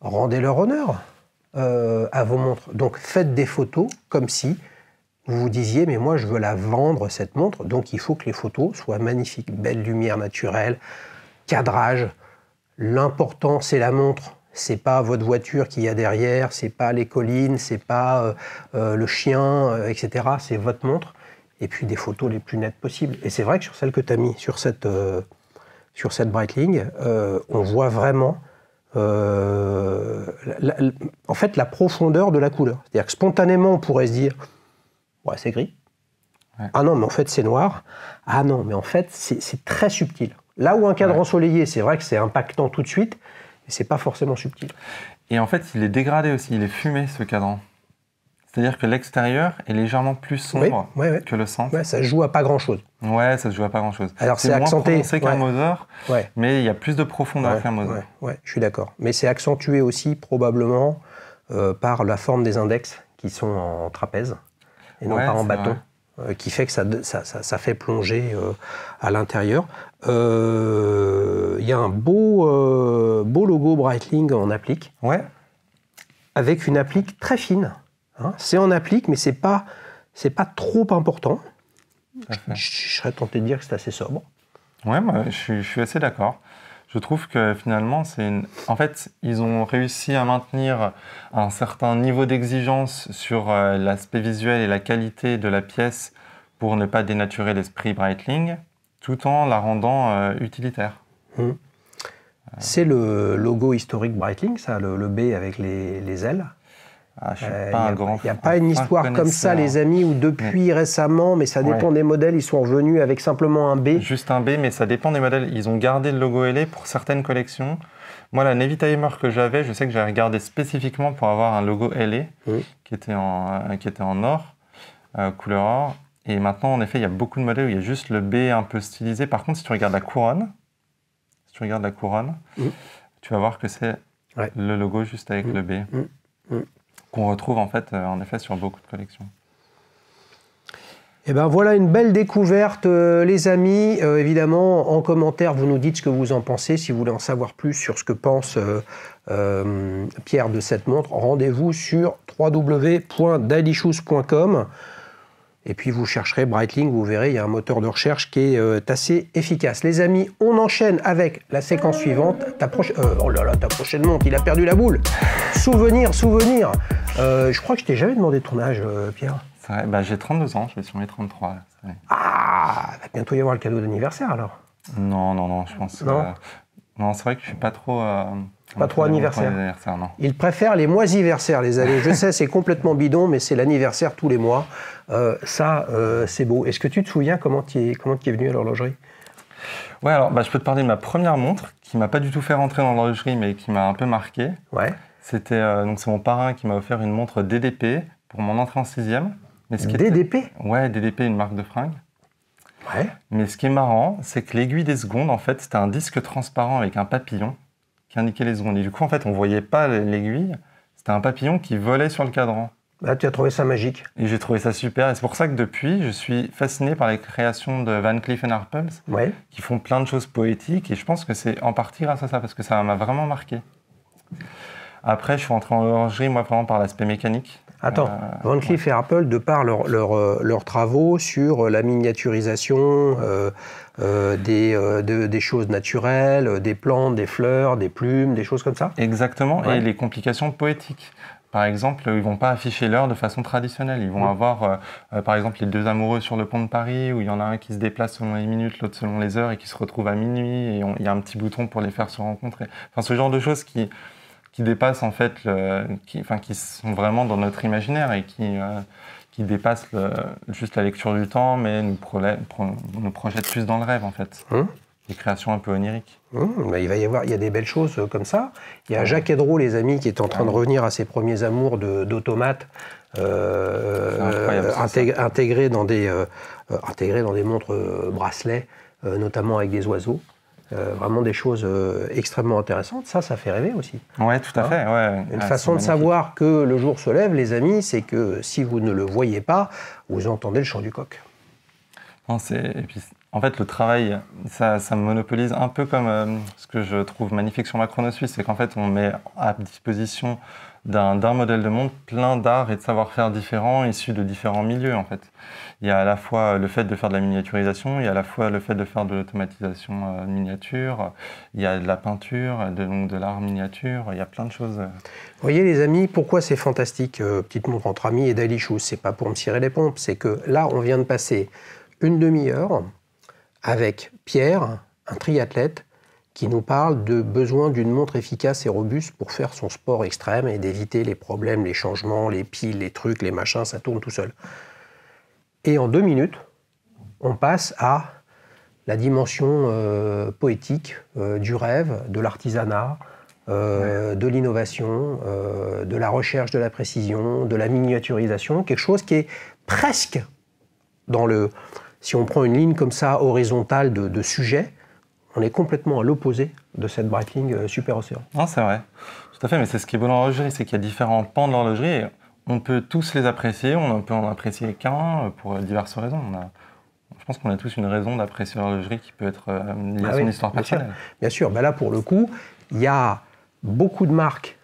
Rendez-leur honneur à vos montres. Donc faites des photos comme si vous vous disiez, mais moi, je veux la vendre, cette montre, donc il faut que les photos soient magnifiques, belle lumière naturelle, cadrage. L'important, c'est la montre. C'est pas votre voiture qu'il y a derrière, c'est pas les collines, c'est pas le chien, etc. C'est votre montre. Et puis des photos les plus nettes possibles. Et c'est vrai que sur celle que tu as mis sur cette Breitling, on voit vraiment en fait la profondeur de la couleur. C'est-à-dire que spontanément, on pourrait se dire, ouais, c'est gris. Ouais. Ah non, mais en fait, c'est noir. Ah non, mais en fait, c'est très subtil. Là où un cadre ensoleillé, c'est vrai que c'est impactant tout de suite, mais c'est pas forcément subtil. Et en fait, il est dégradé aussi, il est fumé, ce cadran. C'est-à-dire que l'extérieur est légèrement plus sombre que le centre. Ouais, ça se joue à pas grand-chose. Ouais, ça se joue à pas grand-chose. Alors c'est moins accentué prononcé qu'un Moser, mais il y a plus de profondeur qu'un Moser. Ouais, je suis d'accord. Mais c'est accentué aussi probablement par la forme des index qui sont en trapèze et non pas en bâton. Qui fait que ça fait plonger à l'intérieur. Il y a un beau logo Breitling en applique, avec une applique très fine. Hein. C'est en applique, mais c'est pas trop important. Je serais tenté de dire que c'est assez sobre. Ouais, je suis assez d'accord. Je trouve que finalement, en fait, ils ont réussi à maintenir un certain niveau d'exigence sur l'aspect visuel et la qualité de la pièce pour ne pas dénaturer l'esprit Breitling, tout en la rendant utilitaire. C'est le logo historique Breitling, ça, le B avec les ailes. Je suis pas un grand fan. Il n'y a pas une histoire comme ça, les amis, où depuis récemment, mais ça dépend des modèles, ils sont revenus avec simplement un B. Juste un B, mais ça dépend des modèles. Ils ont gardé le logo LA pour certaines collections. Moi, la Navy Timer que j'avais, je sais que j'avais regardé spécifiquement pour avoir un logo LA qui était en or, couleur or. Et maintenant, en effet, il y a beaucoup de modèles où il y a juste le B un peu stylisé. Par contre, si tu regardes la couronne, tu vas voir que c'est le logo juste avec le B. Qu'on retrouve en effet sur beaucoup de collections. Et ben voilà une belle découverte, les amis. Évidemment, en commentaire, vous nous dites ce que vous en pensez. Si vous voulez en savoir plus sur ce que pense Pierre de cette montre, rendez-vous sur www.dailyshoes.com. Et puis vous chercherez Breitling, vous verrez, il y a un moteur de recherche qui est assez efficace. Les amis, on enchaîne avec la séquence suivante. Oh là là, ta prochaine montre, il a perdu la boule. Souvenir. Je crois que je t'ai jamais demandé ton âge, Pierre. C'est vrai, j'ai 32 ans, je vais sur mes 33. Là, ah, il va bientôt y avoir le cadeau d'anniversaire alors. Non, je pense. Non, c'est vrai que je suis pas trop. Pas trop anniversaire. Non. Il préfère les moisiversaires, les amis. Je sais, c'est complètement bidon, mais c'est l'anniversaire tous les mois. C'est beau. Est-ce que tu te souviens comment tu es venu à l'horlogerie ? Ouais, alors je peux te parler de ma première montre qui m'a pas du tout fait rentrer dans l'horlogerie, mais qui m'a un peu marqué. Ouais. C'était c'est mon parrain qui m'a offert une montre DDP pour mon entrée en 6e. DDP ? Ouais, DDP, une marque de fringues. Ouais. Mais ce qui est marrant, c'est que l'aiguille des secondes, en fait, c'était un disque transparent avec un papillon qui indiquait les secondes. Et du coup, en fait, on voyait pas l'aiguille. C'était un papillon qui volait sur le cadran. Ah, tu as trouvé ça magique. Et j'ai trouvé ça super. Et c'est pour ça que depuis, je suis fasciné par les créations de Van Cleef & Arpels, qui font plein de choses poétiques. Et je pense que c'est en partie grâce à ça, parce que ça m'a vraiment marqué. Après, je suis rentré en horlogerie, moi, vraiment par l'aspect mécanique. Attends, Van Cleef & Arpels, de par leurs travaux sur la miniaturisation des choses naturelles, des plantes, des fleurs, des plumes, des choses comme ça. Exactement, et les complications poétiques. Par exemple, ils ne vont pas afficher l'heure de façon traditionnelle. Ils vont avoir, par exemple, les deux amoureux sur le pont de Paris, où il y en a un qui se déplace selon les minutes, l'autre selon les heures, et qui se retrouve à minuit, et il y a un petit bouton pour les faire se rencontrer. Enfin, ce genre de choses qui dépassent, en fait, qui sont vraiment dans notre imaginaire et qui dépassent juste la lecture du temps, mais nous projettent plus dans le rêve, en fait. des créations un peu oniriques. Bah, il y a des belles choses comme ça. Il y a Jacques Edreau, les amis, qui est en train de revenir à ses premiers amours d'automates intégrés dans des montres bracelets, notamment avec des oiseaux. Vraiment des choses extrêmement intéressantes. Ça fait rêver aussi. Oui, tout à fait. Ouais. Une façon de savoir que le jour se lève, les amis, c'est que si vous ne le voyez pas, vous entendez le chant du coq. Non, et puis, en fait, le travail, ça me monopolise un peu comme ce que je trouve magnifique sur ma chronosuisse, c'est qu'en fait, on met à disposition d'un modèle de montre plein d'arts et de savoir-faire différents, issus de différents milieux, en fait. Il y a à la fois le fait de faire de la miniaturisation, il y a à la fois le fait de faire de l'automatisation miniature, il y a de la peinture, de l'art miniature, il y a plein de choses. Vous voyez les amis, pourquoi c'est fantastique, petite montre entre amis et Daily Shoes, c'est pas pour me cirer les pompes, c'est que là, on vient de passer une demi-heure avec Pierre, un triathlète, qui nous parle de besoin d'une montre efficace et robuste pour faire son sport extrême et d'éviter les problèmes, les changements, les piles, les trucs, les machins, ça tourne tout seul. Et en 2 minutes, on passe à la dimension poétique du rêve, de l'artisanat, de l'innovation, de la recherche de la précision, de la miniaturisation, quelque chose qui est presque dans le... Si on prend une ligne comme ça, horizontale de sujets, on est complètement à l'opposé de cette Breitling Super Océan. Non, c'est vrai. Tout à fait, mais c'est ce qui est beau dans l'horlogerie, c'est qu'il y a différents pans de l'horlogerie et on peut tous les apprécier, on peut en apprécier qu'un pour diverses raisons. Je pense qu'on a tous une raison d'apprécier l'horlogerie qui peut être liée à son histoire personnelle. Bien sûr. Ben là, pour le coup, il y a beaucoup de marques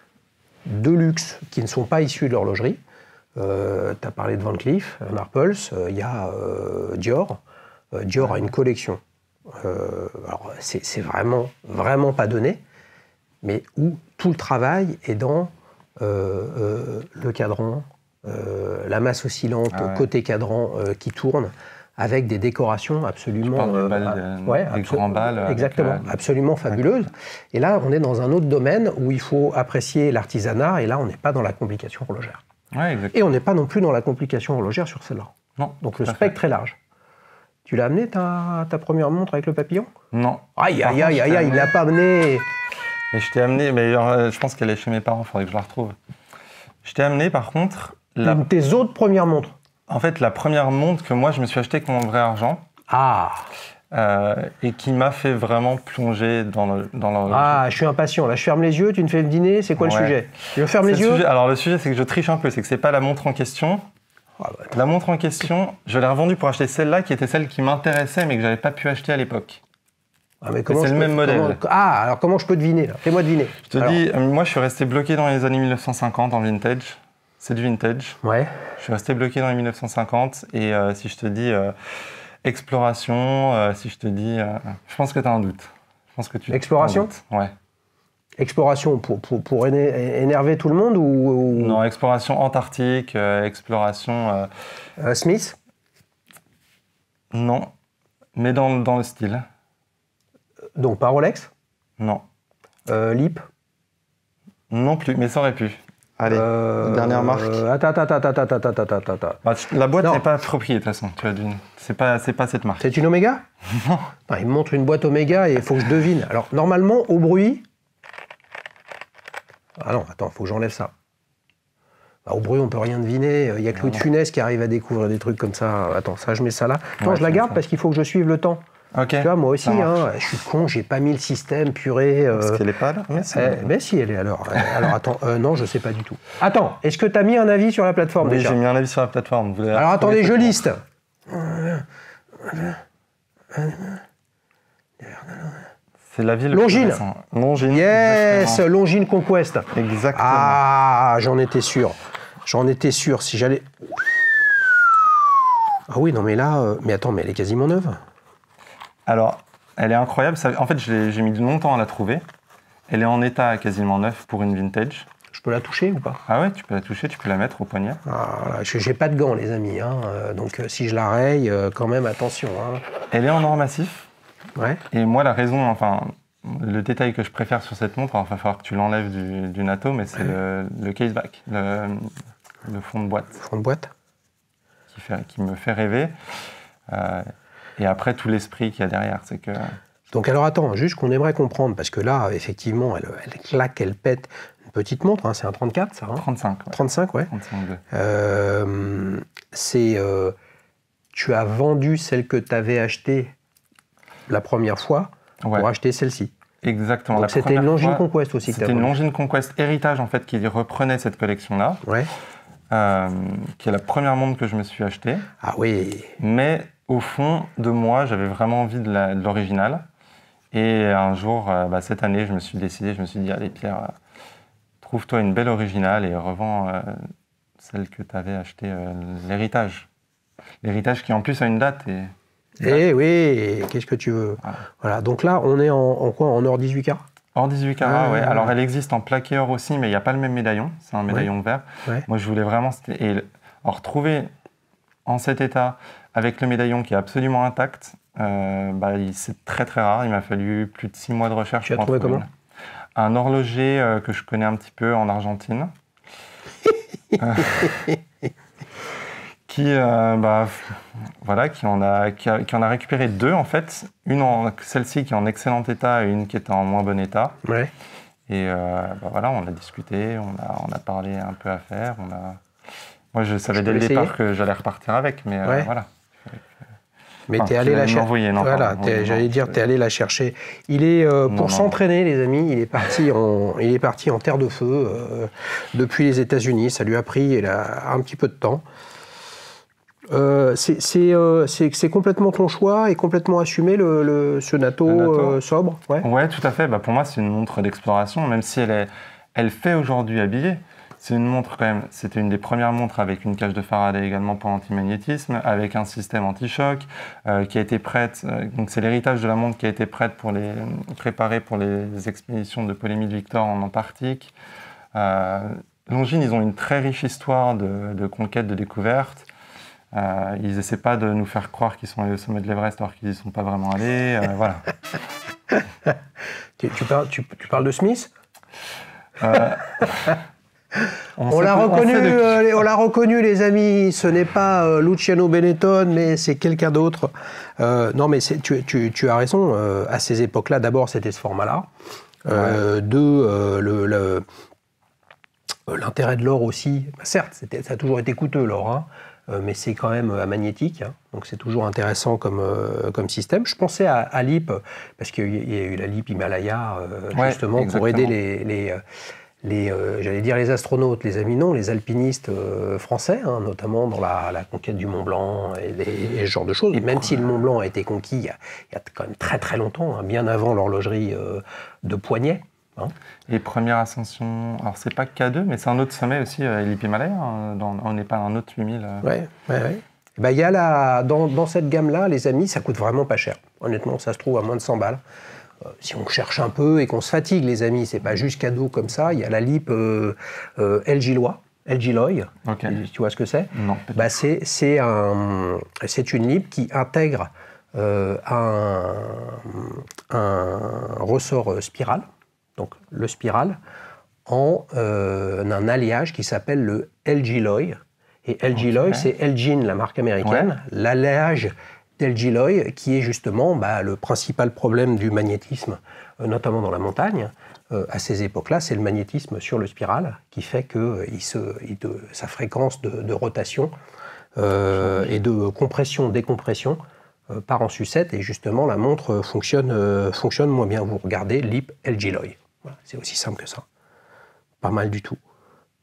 de luxe qui ne sont pas issues de l'horlogerie. Tu as parlé de Van Cleef, Marples, il y a Dior. Dior a une collection. Alors, c'est vraiment pas donné, mais où tout le travail est dans le cadran, la masse oscillante côté cadran qui tourne, avec des décorations absolument... des grands balles. Exactement, absolument fabuleuses. Et là, on est dans un autre domaine où il faut apprécier l'artisanat, et là, on n'est pas dans la complication horlogère. Ouais, et on n'est pas non plus dans la complication horlogère sur celle-là. Non. Donc le spectre est large. Tu l'as amené ta première montre avec le papillon? Non. Aïe, il l'a pas amené. Et je t'ai amené, mais je pense qu'elle est chez mes parents, il faudrait que je la retrouve. Je t'ai amené par contre... Une de tes autres premières montres? En fait, la première montre que moi je me suis achetée avec mon vrai argent. Ah. Et qui m'a fait vraiment plonger dans l'horlogerie. Ah, je suis impatient. Là, je ferme les yeux, tu me fais deviner, c'est quoi le sujet? Je ferme les yeux. Alors le sujet, c'est que je triche un peu, c'est que c'est pas la montre en question. La montre en question, je l'ai revendue pour acheter celle-là, qui était celle qui m'intéressait, mais que j'avais pas pu acheter à l'époque. Ah, mais c'est le même modèle. Alors comment je peux deviner là? Fais-moi deviner. Je te dis, moi je suis resté bloqué dans les années 1950 en vintage. C'est du vintage. Ouais. Je suis resté bloqué dans les 1950 et si je te dis exploration, si je te dis... je pense que tu as un doute. Je pense que Exploration? Ouais. Exploration pour énerver tout le monde ou... Non, exploration antarctique, exploration... Smith? Non, mais dans le style. Donc pas Rolex? Non. Lip? Non plus, mais ça aurait pu. Allez, dernière marque. Attends. La boîte n'est pas appropriée de toute façon. C'est pas cette marque. C'est une Omega? Non. Il me montre une boîte Omega et il faut que je devine. Alors normalement, au bruit... Ah non, attends, il faut que j'enlève ça. Au bruit, on peut rien deviner. Il y a que Louis de Funès qui arrive à découvrir des trucs comme ça. Attends, ça, je mets ça là. Non, je la garde parce qu'il faut que je suive le temps. Ok. Tu vois, moi aussi, je suis con, j'ai pas mis le système, purée. Parce qu'elle est pas là. Mais si, elle est alors. Alors attends, non, je sais pas du tout. Attends, est-ce que tu as mis un avis sur la plateforme déjà? Oui, j'ai mis un avis sur la plateforme. Alors attendez, je liste. C'est la ville. Longines. Longines. Yes, exactement. Longines Conquest. Exactement. Ah, j'en étais sûr. Si j'allais... Ah oui, non mais là... Mais attends, mais elle est quasiment neuve. Alors, elle est incroyable. En fait, j'ai mis longtemps à la trouver. Elle est en état quasiment neuf pour une vintage. Je peux la toucher ou pas? Ah ouais, tu peux la toucher, tu peux la mettre au poignet. Ah, j'ai pas de gants, les amis. Donc si je la raye, quand même, attention. Elle est en or massif. Ouais. Et moi, la raison, le détail que je préfère sur cette montre, il va falloir que tu l'enlèves du NATO, mais c'est le caseback, le fond de boîte. Le fond de boîte qui me fait rêver. Et après, tout l'esprit qu'il y a derrière, c'est que... Donc alors attends, juste qu'on aimerait comprendre, parce que là, effectivement, elle claque, elle pète une petite montre, hein, c'est un 34 ça, hein 35. Ouais. 35, ouais. 35,2. Tu as vendu celle que tu avais achetée la première fois pour acheter celle-ci. Exactement. Donc c'était une Longines Conquest aussi que tu as C'était une Longines Conquest Héritage en fait qui reprenait cette collection-là, qui est la première montre que je me suis achetée. Ah oui. Mais au fond de moi, j'avais vraiment envie de l'original. Et un jour, cette année, je me suis dit, allez Pierre, trouve-toi une belle originale et revends celle que tu avais achetée, l'héritage. L'héritage qui en plus a une date. Eh oui, qu'est-ce que tu veux. Voilà, donc là, on est en quoi? En or 18 carats? Or 18 carats, ouais. Alors elle existe en plaqué or aussi, mais il n'y a pas le même médaillon. C'est un médaillon vert. Ouais. Moi, je voulais vraiment... retrouver en cet état, avec le médaillon qui est absolument intact, c'est très très rare. Il m'a fallu plus de 6 mois de recherche. Tu as trouvé comment? Un horloger que je connais un petit peu en Argentine. Qui en a récupéré 2 en fait. Celle-ci qui est en excellent état et une qui était en moins bon état. Ouais. Et on a discuté, on a parlé un peu affaires. Moi, je savais dès le départ que j'allais repartir avec, mais voilà. Mais t'es allé la chercher. Voilà, j'allais dire, t'es allé la chercher. Il est pour s'entraîner, les amis. Il est parti en terre de feu depuis les États-Unis. Ça lui a pris un petit peu de temps. C'est complètement ton choix et complètement assumé ce natto sobre. Ouais, tout à fait. Pour moi, c'est une montre d'exploration, même si elle fait aujourd'hui habiller. C'est une montre quand même, c'était une des premières montres avec une cage de Faraday également pour l'antimagnétisme, avec un système anti-choc qui a été prête. Donc c'est l'héritage de la montre qui a été prête préparée pour les expéditions de Polémide Victor en Antarctique. Longines, ils ont une très riche histoire de conquête, de découverte. Ils essaient pas de nous faire croire qu'ils sont allés au sommet de l'Everest alors qu'ils n'y sont pas vraiment allés. Voilà. Tu parles de Smith On l'a reconnu, les amis. Ce n'est pas Luciano Benetton, mais c'est quelqu'un d'autre. Non, mais tu as raison. À ces époques-là, d'abord, c'était ce format-là. L'intérêt de l'or aussi. Certes, ça a toujours été coûteux, l'or, hein, mais c'est quand même magnétique. Hein, donc c'est toujours intéressant comme système. Je pensais à LIP, parce qu'il y a eu la LIP Himalaya, justement, exactement. Pour aider j'allais dire les astronautes, les amis, non, les alpinistes français, hein, notamment dans la conquête du Mont Blanc et ce genre de choses. Même si le Mont Blanc a été conquis il y a quand même très très longtemps, hein, bien avant l'horlogerie de Poignet. Hein. Et première ascension, alors c'est pas K2, mais c'est un autre sommet aussi, LIP Himalaya, hein, on n'est pas un autre 8000. Ouais. Il y a dans cette gamme-là, les amis, ça coûte vraiment pas cher. Honnêtement, ça se trouve à moins de 100 balles. Si on cherche un peu et qu'on se fatigue, les amis, c'est pas juste cadeau comme ça. Il y a la LIP LG Loy. Okay. Tu vois ce que c'est? Non. C'est une LIP qui intègre un ressort spiral, donc le spiral, en un alliage qui s'appelle le LG Loy. Et LG Loy, c'est Elgin, la marque américaine. L'alliage LG Loy, qui est justement le principal problème du magnétisme, notamment dans la montagne. À ces époques-là, c'est le magnétisme sur le spiral qui fait que sa fréquence de rotation et de compression-décompression part en sucette et justement la montre fonctionne moins bien. Vous regardez LIP LG Loy. Voilà, c'est aussi simple que ça. Pas mal du tout.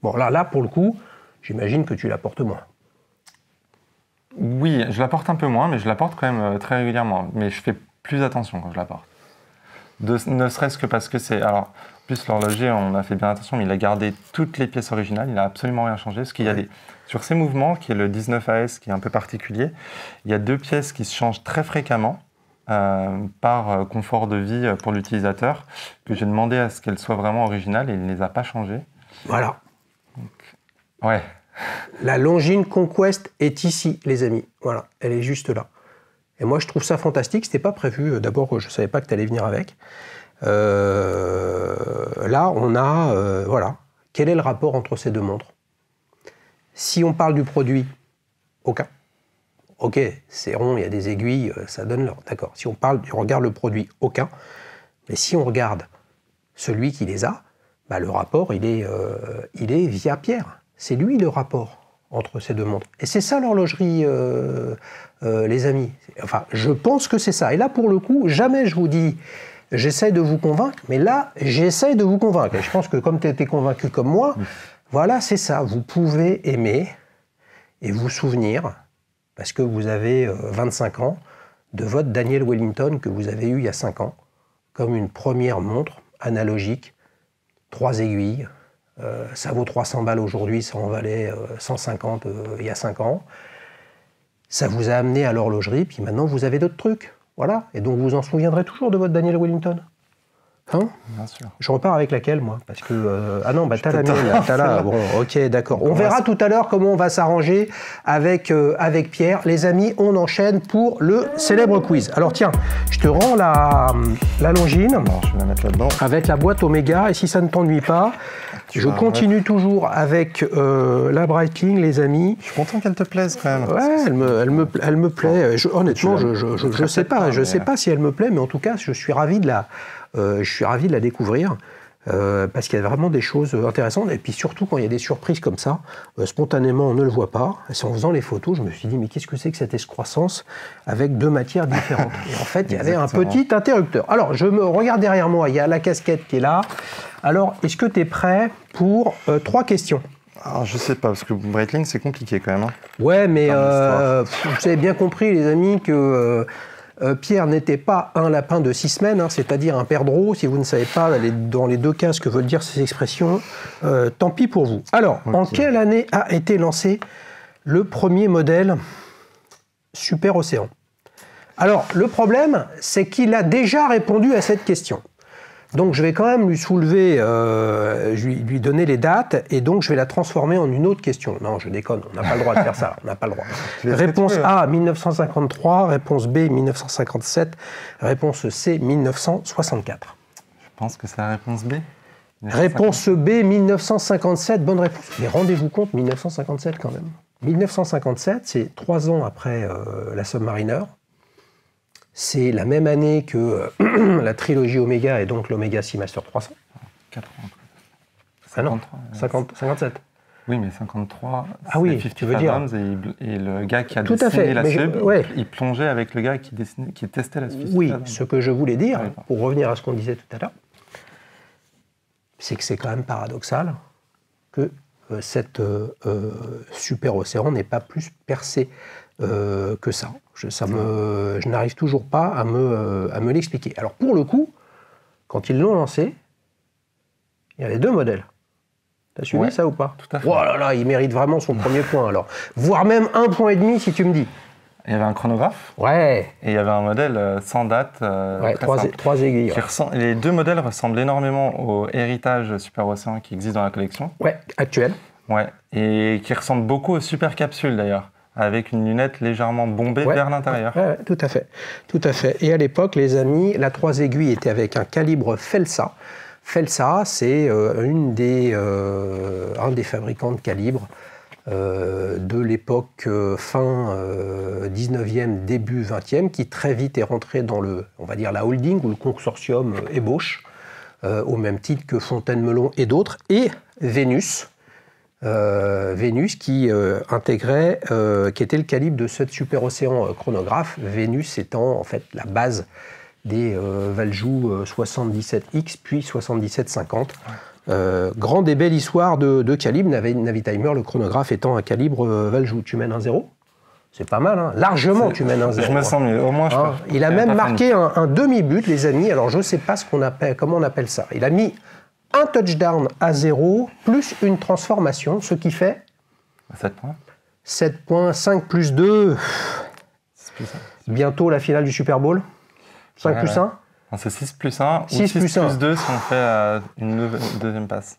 Bon, là pour le coup, j'imagine que tu la portes moins. Oui, je la porte un peu moins, mais je la porte quand même très régulièrement. Mais je fais plus attention quand je la porte. Ne serait-ce que parce que c'est... Alors, plus l'horloger, on a fait bien attention, mais il a gardé toutes les pièces originales, il n'a absolument rien changé. Parce qu'il y a sur ces mouvements, qui est le 19AS, qui est un peu particulier, il y a 2 pièces qui se changent très fréquemment par confort de vie pour l'utilisateur, que j'ai demandé à ce qu'elles soient vraiment originales et il ne les a pas changées. Voilà. Donc, ouais. La Longines Conquest est ici, les amis. Voilà, elle est juste là. Et moi, je trouve ça fantastique. C'était pas prévu. D'abord, je ne savais pas que tu allais venir avec. Là, on a... voilà. Quel est le rapport entre ces deux montres? Si on parle du produit, aucun. ok, c'est rond, il y a des aiguilles, ça donne l'or. D'accord. Si on regarde le produit, aucun. Mais si on regarde celui qui les a, bah, le rapport, il est via Pierre. C'est lui le rapport entre ces deux montres. Et c'est ça l'horlogerie, les amis. Enfin, je pense que c'est ça. Et là, pour le coup, jamais je vous dis, j'essaye de vous convaincre, mais là, j'essaye de vous convaincre. Et je pense que comme tu étais convaincu comme moi, voilà, c'est ça. Vous pouvez aimer et vous souvenir, parce que vous avez 25 ans, de votre Daniel Wellington que vous avez eu il y a 5 ans, comme une première montre analogique, 3 aiguilles. Ça vaut 300 balles aujourd'hui, ça en valait 150 il y a 5 ans. Ça vous a amené à l'horlogerie, puis maintenant vous avez d'autres trucs. Voilà. Et donc vous en souviendrez toujours de votre Daniel Wellington. Hein? Bien sûr. Je repars avec laquelle, moi? Parce que... ah non, bah t'as la mienne, t'as là. Bon, ok, d'accord. On verra tout à l'heure comment on va s'arranger avec Pierre. Les amis, on enchaîne pour le célèbre quiz. Alors tiens, je te rends la longine. Bon, je vais la mettre là-dedans. Avec la boîte Omega, et si ça ne t'ennuie pas, je continue toujours avec la Breitling, les amis. Je suis content qu'elle te plaise quand même. Ouais, elle me plaît. Honnêtement, je sais pas, sais pas si elle me plaît, mais en tout cas, je suis ravi de la découvrir. Parce qu'il y a vraiment des choses intéressantes. Et puis surtout, quand il y a des surprises comme ça, spontanément, on ne le voit pas. Et en faisant les photos, je me suis dit, mais qu'est-ce que c'est que cette excroissance avec 2 matières différentes? Et en fait, il y avait un petit interrupteur. Alors, je me regarde derrière moi, il y a la casquette qui est là. Alors, est-ce que tu es prêt pour 3 questions? Alors, je sais pas, parce que Breitling, c'est compliqué quand même. Hein. Ouais, mais vous avez bien compris, les amis, que... Pierre n'était pas un lapin de 6 semaines, hein, c'est-à-dire un perdreau. Si vous ne savez pas dans les 2 cas ce que veulent dire ces expressions, tant pis pour vous. Alors, en quelle année a été lancé le premier modèle Super Océan? Alors, le problème, c'est qu'il a déjà répondu à cette question. Donc, je vais quand même lui soulever, lui donner les dates, et donc je vais la transformer en une autre question. Non, je déconne, on n'a pas le droit de faire ça, on n'a pas le droit. Réponse A, 1953, réponse B, 1957, réponse C, 1964. Je pense que c'est la réponse B. Réponse B, 1957, bonne réponse. Mais rendez-vous compte, 1957 quand même. 1957, c'est 3 ans après la Submariner. C'est la même année que la trilogie Omega et donc l'Omega Seamaster 300. 4 ans. Ah non, 57. Oui, mais 53, ah oui, tu veux dire. Et le gars qui a dessiné la sub, il plongeait avec le gars qui testait la sub. Oui, ce que je voulais dire, pour revenir à ce qu'on disait tout à l'heure, c'est que c'est quand même paradoxal que cette Super Océan n'ait pas plus percé que ça. Je n'arrive toujours pas à me l'expliquer. Alors pour le coup, quand ils l'ont lancé, il y avait 2 modèles. T'as suivi ça ou pas? Tout à fait. Oh là là, il mérite vraiment son premier point alors. Voire même 1,5 point si tu me dis. Il y avait un chronographe. Ouais. Et il y avait un modèle sans date. 3 aiguilles. Les 2 modèles ressemblent énormément au héritage Super Océan qui existe dans la collection. Ouais, actuel. Ouais. Et qui ressemble beaucoup aux Super Capsules d'ailleurs, avec une lunette légèrement bombée vers l'intérieur. Ouais, tout à fait. Tout à fait. Et à l'époque, les amis, la 3 aiguilles était avec un calibre Felsa. Felsa, c'est un des fabricants de calibres de l'époque fin 19e, début 20e, qui très vite est rentré dans on va dire la holding ou le consortium ébauche, au même titre que Fontaine-Melon et d'autres, et Vénus. Vénus qui intégrait, qui était le calibre de cette Super Océan chronographe, Vénus étant en fait la base des Valjoux 77X puis 7750. Grande et belle histoire de calibre, Navitimer, le chronographe étant un calibre Valjoux. Tu mènes un 0 ? C'est pas mal, hein. Largement tu mènes un 0. Je me sens mieux, au moins je peux. Il a même marqué un demi-but, les amis, alors je ne sais pas comment on appelle ça. Il a mis un touchdown à 0 plus une transformation, ce qui fait 7 points. 7 points, 5 plus 2. Bientôt la finale du Super Bowl. 5 plus 1. C'est 6 plus 1 ou 6 plus 2 si on fait une deuxième passe.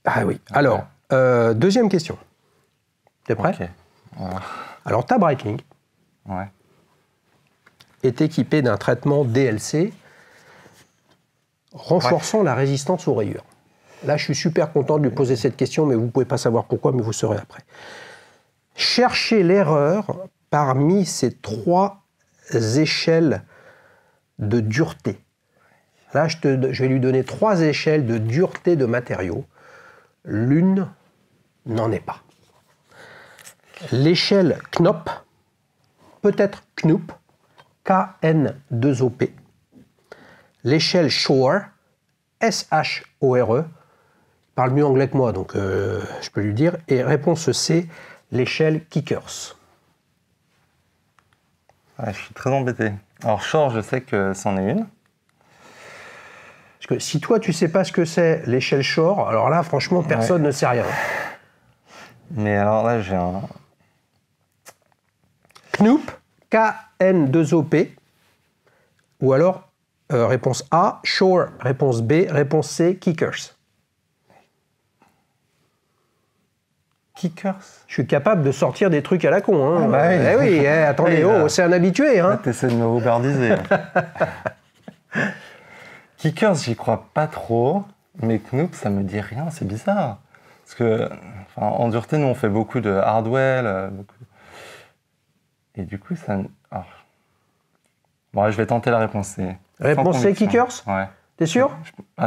Ah oui. Alors, deuxième question. T'es prêt? Ok. Voilà. Alors, ta Breitling est équipée d'un traitement DLC renforçant la résistance aux rayures. Là, je suis super content de lui poser cette question, mais vous ne pouvez pas savoir pourquoi, mais vous saurez après. Cherchez l'erreur parmi ces 3 échelles de dureté. Là, je vais lui donner 3 échelles de dureté de matériaux. L'une n'en est pas. L'échelle Knop, peut-être Knoop, K-N-2-O-P. L'échelle Shore, S-H-O-R-E. Il parle mieux anglais que moi, donc je peux lui dire. Et réponse C, l'échelle Kickers. Ouais, je suis très embêté. Alors, Shore, je sais que c'en est une. Parce que si toi, tu sais pas ce que c'est l'échelle Shore, alors là, franchement, personne ne sait rien. Mais alors là, j'ai un... Knoop, K-N-2-O-P. Ou alors, réponse A, Shore, réponse B, réponse C, Kickers. Kickers. Je suis capable de sortir des trucs à la con. Hein. Ah bah oui. Eh oui, attendez, c'est un habitué. Hein. T'essaies de me roubardiser. Kickers, j'y crois pas trop, mais Knoop, ça me dit rien, c'est bizarre. Parce que, en dureté, nous, on fait beaucoup de hardwell, et du coup, ça... Oh. Bon, je vais tenter la réponse C. Réponse C, Kickers ? Ouais. T'es sûr ?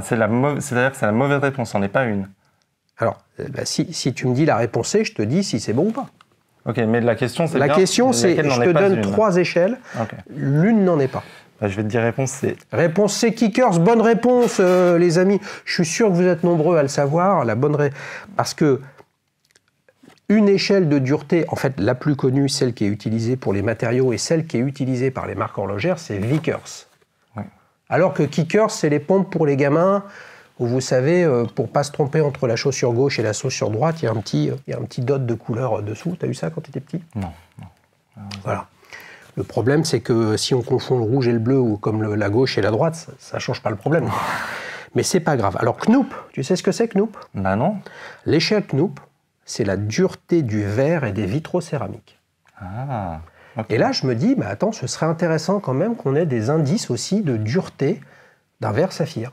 C'est-à-dire que c'est la mauvaise réponse, c'en est pas une. Alors, si tu me dis la réponse C, je te dis si c'est bon ou pas. Ok, mais la question, c'est La question, c'est, je te donne 3 échelles, l'une n'en est pas. Bah, je vais te dire réponse C. Réponse C, Kickers, bonne réponse, les amis. Je suis sûr que vous êtes nombreux à le savoir, parce que une échelle de dureté, en fait, la plus connue, celle qui est utilisée pour les matériaux et celle qui est utilisée par les marques horlogères, c'est Vickers. Ouais. Alors que Kickers, c'est les pompes pour les gamins, où vous savez, pour pas se tromper entre la chaussure gauche et la chaussure droite, il y a un petit dot de couleur dessous. T'as eu ça quand tu étais petit ? Non. Voilà. Le problème, c'est que si on confond le rouge et le bleu, ou comme la gauche et la droite, ça ne change pas le problème. Mais c'est pas grave. Alors Knoop, tu sais ce que c'est Knoop ? Bah non. L'échelle Knoop, c'est la dureté du verre et des vitraux céramiques. Ah, okay. Et là, je me dis, bah attends, ce serait intéressant quand même qu'on ait des indices aussi de dureté d'un verre saphir.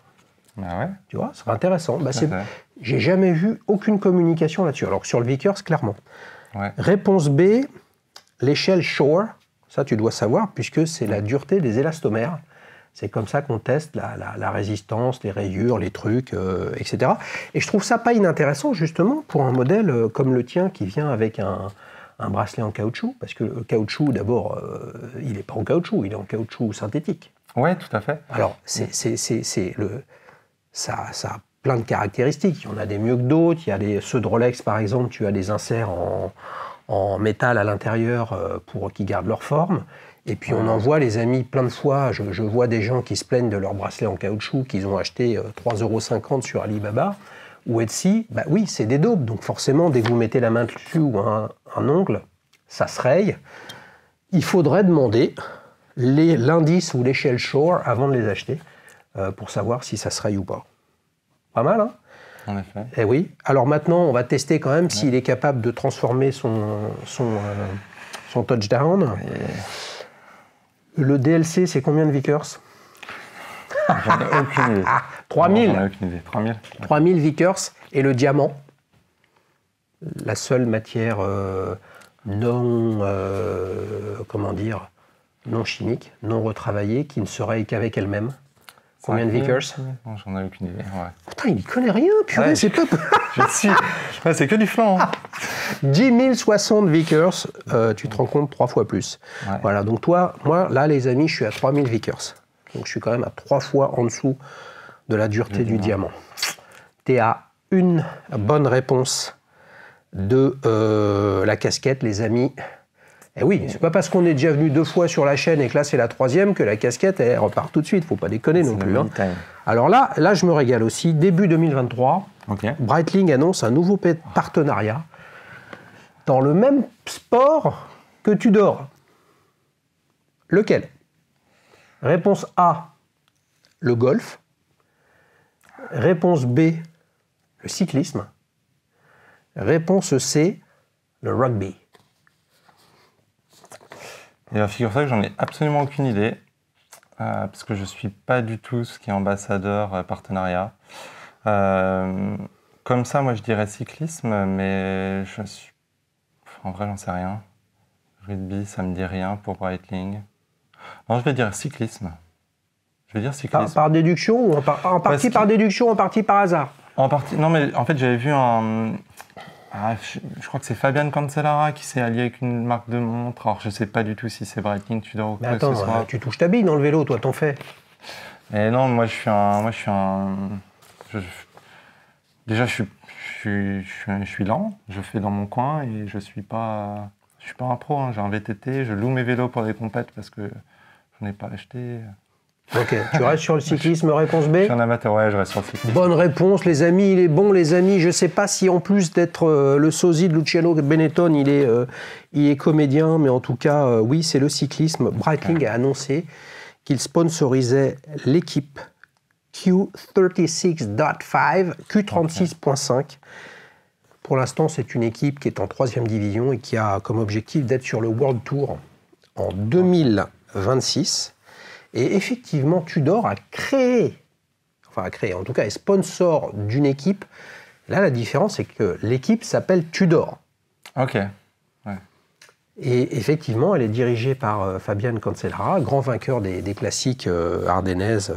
Bah ouais. Tu vois, ce serait intéressant. Bah, j'ai jamais vu aucune communication là-dessus. Alors que sur le Vickers, clairement. Ouais. Réponse B, l'échelle Shore. Ça, tu dois savoir, puisque c'est la dureté des élastomères. C'est comme ça qu'on teste la résistance, les rayures, les trucs, etc. Et je trouve ça pas inintéressant, justement, pour un modèle comme le tien, qui vient avec un bracelet en caoutchouc. Parce que le caoutchouc, d'abord, il n'est pas en caoutchouc, il est en caoutchouc synthétique. Oui, tout à fait. Alors, ça a plein de caractéristiques. Il y en a des mieux que d'autres. Il y a ceux de Rolex, par exemple, tu as des inserts en métal à l'intérieur qui gardent leur forme. Et puis on en voit, les amis, plein de fois, je vois des gens qui se plaignent de leur bracelet en caoutchouc qu'ils ont acheté 3,50 € sur Alibaba ou Etsy. Bah oui, c'est des daubes, donc forcément, dès que vous mettez la main dessus ou un ongle, ça se raye. Il faudrait demander l'indice ou l'échelle Shore avant de les acheter pour savoir si ça se raye ou pas. Pas mal, hein ? En effet. Eh oui. Alors maintenant, on va tester quand même s'il est capable de transformer son touchdown. Le DLC, c'est combien de Vickers ? J'en ai aucune idée. 3000. J'en ai aucune idée. 3000. 3000 Vickers. Et le diamant, la seule matière non chimique, non retravaillée, qui ne serait qu'avec elle-même. Combien de Vickers ? Non, j'en ai aucune idée. Ouais. Putain, il n'y connaît rien, purée, c'est top. C'est que du flan. Hein. 10 060 Vickers, tu te rends compte 3 fois plus. Ouais. Voilà, donc moi, là, les amis, je suis à 3000 Vickers. Donc je suis quand même à 3 fois en dessous de la dureté du diamant. Tu es à une bonne réponse de la casquette, les amis. Et oui, c'est pas parce qu'on est déjà venu 2 fois sur la chaîne et que là c'est la 3e que la casquette elle repart tout de suite. Faut pas déconner non plus. Hein. Alors là, je me régale aussi. Début 2023, Breitling annonce un nouveau partenariat dans le même sport que tu dors. Lequel ? Réponse A, le golf. Réponse B, le cyclisme. Réponse C, le rugby. Et figure-toi que j'en ai absolument aucune idée, parce que je ne suis pas du tout ce qui est ambassadeur partenariat. Comme ça, moi je dirais cyclisme, mais en vrai, j'en sais rien. Rugby, ça me dit rien pour Breitling. Non, je vais dire cyclisme. Je vais dire cyclisme. Par déduction ou en partie par déduction, en partie par hasard? En partie, non, mais en fait, j'avais vu un... je crois que c'est Fabian Cancellara qui s'est allié avec une marque de montre. Alors, je sais pas du tout si c'est Breitling, Tudor ou quoi que ce soit. Tu touches ta bille dans le vélo, toi, t'en fais. Et non, moi, je suis un... Déjà, je suis lent, je fais dans mon coin et je suis pas un pro. Hein. J'ai un VTT, je loue mes vélos pour des compètes parce que je n'en ai pas acheté. Ok, tu restes sur le cyclisme, réponse B? Je suis un amateur, ouais, je reste sur le cyclisme. Bonne réponse, les amis, il est bon, les amis. Je ne sais pas si en plus d'être le sosie de Luciano Benetton, il est comédien, mais en tout cas, oui, c'est le cyclisme. Breitling a annoncé qu'il sponsorisait l'équipe Q36.5, Q36.5. Pour l'instant, c'est une équipe qui est en 3e division et qui a comme objectif d'être sur le World Tour en 2026. Et effectivement, Tudor a créé, en tout cas, est sponsor d'une équipe. Là, la différence, c'est que l'équipe s'appelle Tudor. Ok. Ouais. Et effectivement, elle est dirigée par Fabian Cancellara, grand vainqueur des classiques ardennaises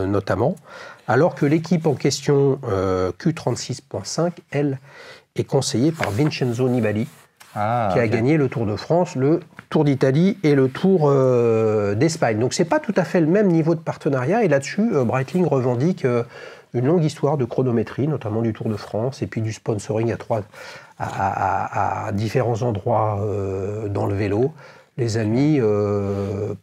notamment, alors que l'équipe en question, Q36.5, elle, est conseillée par Vincenzo Nibali, qui a gagné le Tour de France, le Tour d'Italie et le Tour d'Espagne. Donc c'est pas tout à fait le même niveau de partenariat, et là-dessus, Breitling revendique une longue histoire de chronométrie, notamment du Tour de France, et puis du sponsoring à différents endroits dans le vélo. Les amis,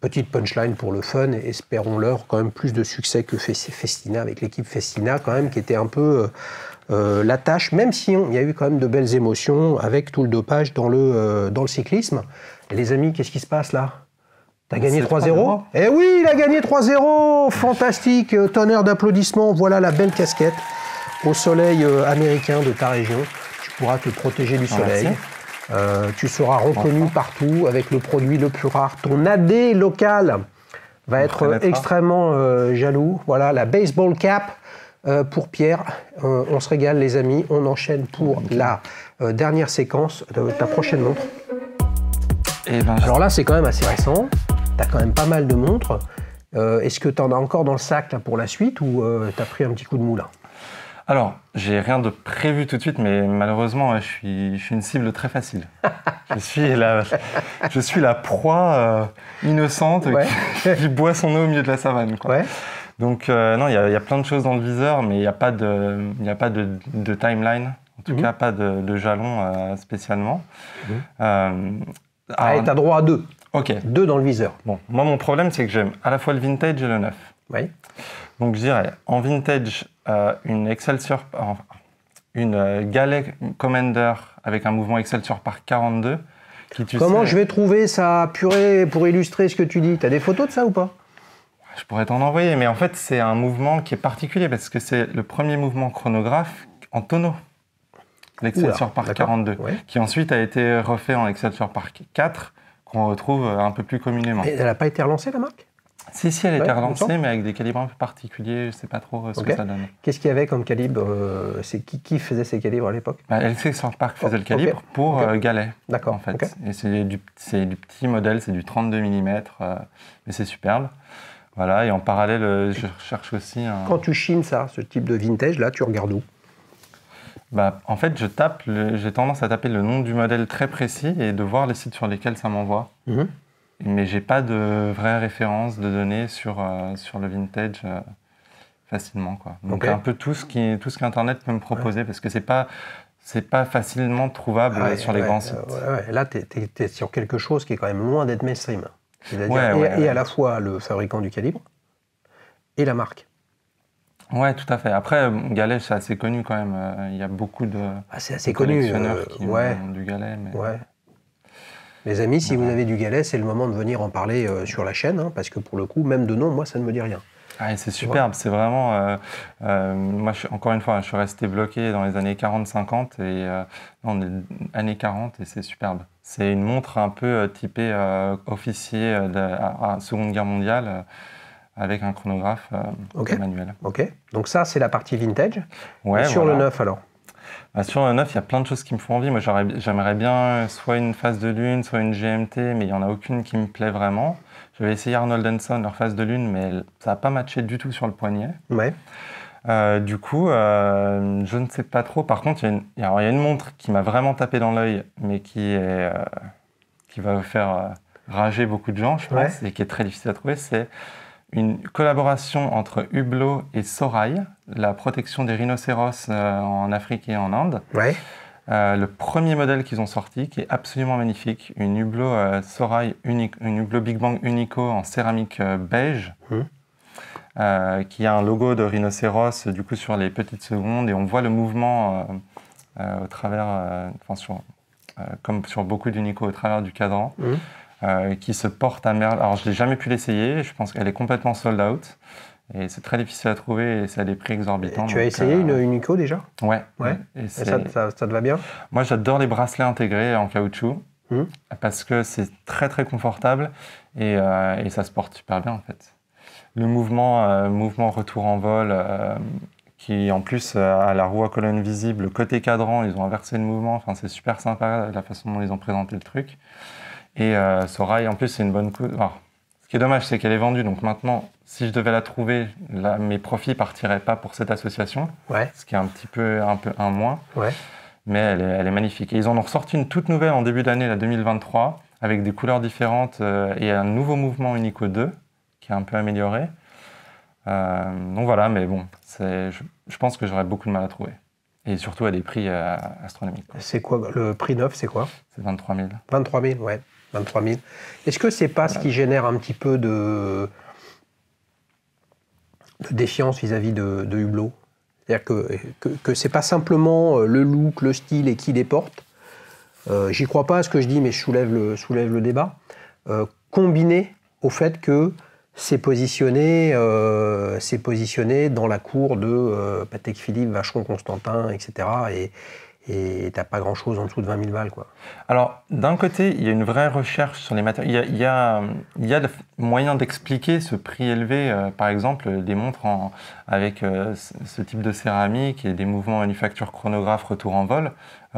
petite punchline pour le fun, espérons-leur quand même plus de succès que Festina, avec l'équipe Festina quand même, qui était un peu la tâche, même si il y a eu quand même de belles émotions avec tout le dopage dans le cyclisme. Et les amis, qu'est-ce qui se passe là? T'as gagné 3-0? Eh oui, il a gagné 3-0! Fantastique, tonnerre d'applaudissements. Voilà la belle casquette au soleil américain de ta région. Tu pourras te protéger du soleil. Tu seras reconnu partout avec le produit le plus rare. Ton AD local va être extrêmement jaloux. Voilà, la baseball cap pour Pierre. On se régale, les amis. On enchaîne pour la dernière séquence de ta prochaine montre. Alors là, c'est quand même assez récent. Tu as quand même pas mal de montres. Est-ce que tu en as encore dans le sac là, pour la suite ou tu as pris un petit coup de mou là? Alors, j'ai rien de prévu tout de suite, mais malheureusement, je suis une cible très facile. Je suis la proie innocente qui boit son eau au milieu de la savane. Quoi. Ouais. Donc, non, il y a plein de choses dans le viseur, mais il n'y a pas de timeline. En tout cas, pas de jalon spécialement. Allez, tu as droit à 2. Ok. 2 dans le viseur. Bon, moi, mon problème, c'est que j'aime à la fois le vintage et le neuf. Oui. Donc, je dirais, en vintage, une Excelsior, une Galet Commander avec un mouvement Excelsior par 42. Comment je vais trouver ça purée pour illustrer ce que tu dis? Tu as des photos de ça ou pas? Je pourrais t'en envoyer, mais en fait, c'est un mouvement qui est particulier parce que c'est le premier mouvement chronographe en tonneau. L'Excelsior par 42, qui ensuite a été refait en Excelsior par 4, qu'on retrouve un peu plus communément. Et elle n'a pas été relancée, la marque? Si, elle a été relancée, mais avec des calibres un peu particuliers, je ne sais pas trop ce que ça donne. Qu'est-ce qu'il y avait comme calibre? C'est qui faisait ces calibres à l'époque? Excelsior Park faisait le calibre pour Galet. D'accord. En fait. Et c'est du petit modèle, c'est du 32 mm, mais c'est superbe. Voilà, et en parallèle, je cherche aussi un... Quand tu chines ça, ce type de vintage, là, tu regardes où? En fait, j'ai tendance à taper le nom du modèle très précis et de voir les sites sur lesquels ça m'envoie. Mais j'ai pas de vraie référence de données sur le vintage facilement, quoi. Donc un peu tout ce qu'Internet peut me proposer, parce que c'est pas facilement trouvable sur les grands sites. Là, tu es sur quelque chose qui est quand même loin d'être mainstream. C'est-à-dire et à la fois le fabricant du calibre et la marque. Ouais, tout à fait. Après, Galet, c'est assez connu quand même. Il y a beaucoup de collectionneurs qui ont du Galet. Mais... Ouais. Les amis, si vous avez du Galet, c'est le moment de venir en parler sur la chaîne, parce que pour le coup, même de nom, moi, ça ne me dit rien. Ah, c'est superbe, c'est vraiment... moi, encore une fois, je suis resté bloqué dans les années 40-50, et on est années 40, et c'est superbe. C'est une montre un peu typée officier à Seconde Guerre mondiale, avec un chronographe manuel. Ok, donc ça, c'est la partie vintage. Ouais, et sur le neuf, alors? Sur le neuf, il y a plein de choses qui me font envie. Moi, j'aimerais bien soit une phase de lune, soit une GMT, mais il n'y en a aucune qui me plaît vraiment. J'avais essayé Arnold & Son, leur phase de lune, mais ça n'a pas matché du tout sur le poignet. Ouais. Du coup, je ne sais pas trop. Par contre, il y a une montre qui m'a vraiment tapé dans l'œil, mais qui va faire rager beaucoup de gens, je pense, et qui est très difficile à trouver. C'est une collaboration entre Hublot et Sorail, la protection des rhinocéros en Afrique et en Inde. Ouais. Le premier modèle qu'ils ont sorti, qui est absolument magnifique, une Hublot Sorail, une Hublot Big Bang Unico en céramique beige, qui a un logo de rhinocéros du coup sur les petites secondes, et on voit le mouvement au travers, comme sur beaucoup d'Unico, au travers du cadran. Qui se porte à merveille. Alors, je n'ai jamais pu l'essayer. Je pense qu'elle est complètement sold out. Et c'est très difficile à trouver et c'est à des prix exorbitants. Et tu as essayé une Unico déjà ? Ouais. Et ça te va bien ? Moi, j'adore les bracelets intégrés en caoutchouc parce que c'est très, très confortable et ça se porte super bien, en fait. Le mouvement retour en vol, qui, en plus, a la roue à colonne visible, le côté cadran, ils ont inversé le mouvement. Enfin, c'est super sympa, la façon dont ils ont présenté le truc. Et Sorail, en plus, c'est une bonne coûte. Alors, ce qui est dommage, c'est qu'elle est vendue. Donc maintenant, si je devais la trouver, mes profits ne partiraient pas pour cette association. Ce qui est un petit peu un moins. Mais elle est magnifique. Et ils en ont ressorti une toute nouvelle en début d'année, la 2023, avec des couleurs différentes et un nouveau mouvement Unico 2, qui est un peu amélioré. Donc voilà, mais bon, je pense que j'aurais beaucoup de mal à trouver. Et surtout à des prix astronomiques. C'est quoi le prix neuf, c'est quoi ? C'est 23 000. 23 000, ouais. 23 000. Est-ce que c'est pas ce qui génère un petit peu de défiance vis-à-vis de Hublot ? C'est-à-dire que c'est pas simplement le look, le style et qui les porte. J'y crois pas à ce que je dis, mais je soulève le débat. Combiné au fait que c'est positionné dans la cour de Patek Philippe, Vacheron, Constantin, etc. Et t'as pas grand-chose en dessous de 20 000 balles, quoi. Alors, d'un côté, il y a une vraie recherche sur les matériaux. Il y a le moyen d'expliquer ce prix élevé, par exemple, des montres avec ce type de céramique et des mouvements manufacture chronographe retour en vol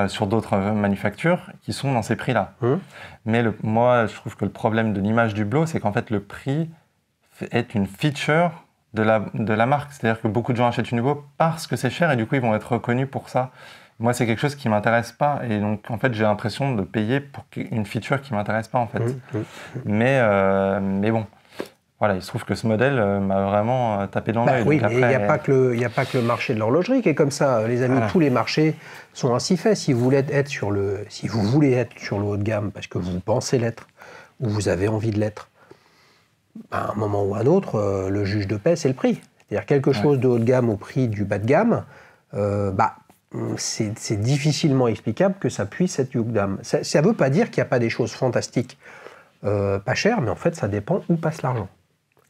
sur d'autres manufactures qui sont dans ces prix-là. Mais moi, je trouve que le problème de l'image du Hublot, c'est qu'en fait, le prix est une feature de la marque. C'est-à-dire que beaucoup de gens achètent une Hublot parce que c'est cher et du coup, ils vont être reconnus pour ça. Moi, c'est quelque chose qui ne m'intéresse pas. Et donc, en fait, j'ai l'impression de payer pour une feature qui ne m'intéresse pas, en fait. Mais bon, voilà, il se trouve que ce modèle m'a vraiment tapé dans l'œil. Oui, mais il n'y a pas que le marché de l'horlogerie qui est comme ça. Les amis, tous les marchés sont ainsi faits. Si vous voulez être sur le haut de gamme, parce que vous pensez l'être, ou vous avez envie de l'être, à un moment ou à un autre, le juge de paix, c'est le prix. C'est-à-dire quelque chose de haut de gamme au prix du bas de gamme, c'est difficilement explicable que ça puisse être haut de gamme. Ça ne veut pas dire qu'il n'y a pas des choses fantastiques pas chères, mais en fait, ça dépend où passe l'argent.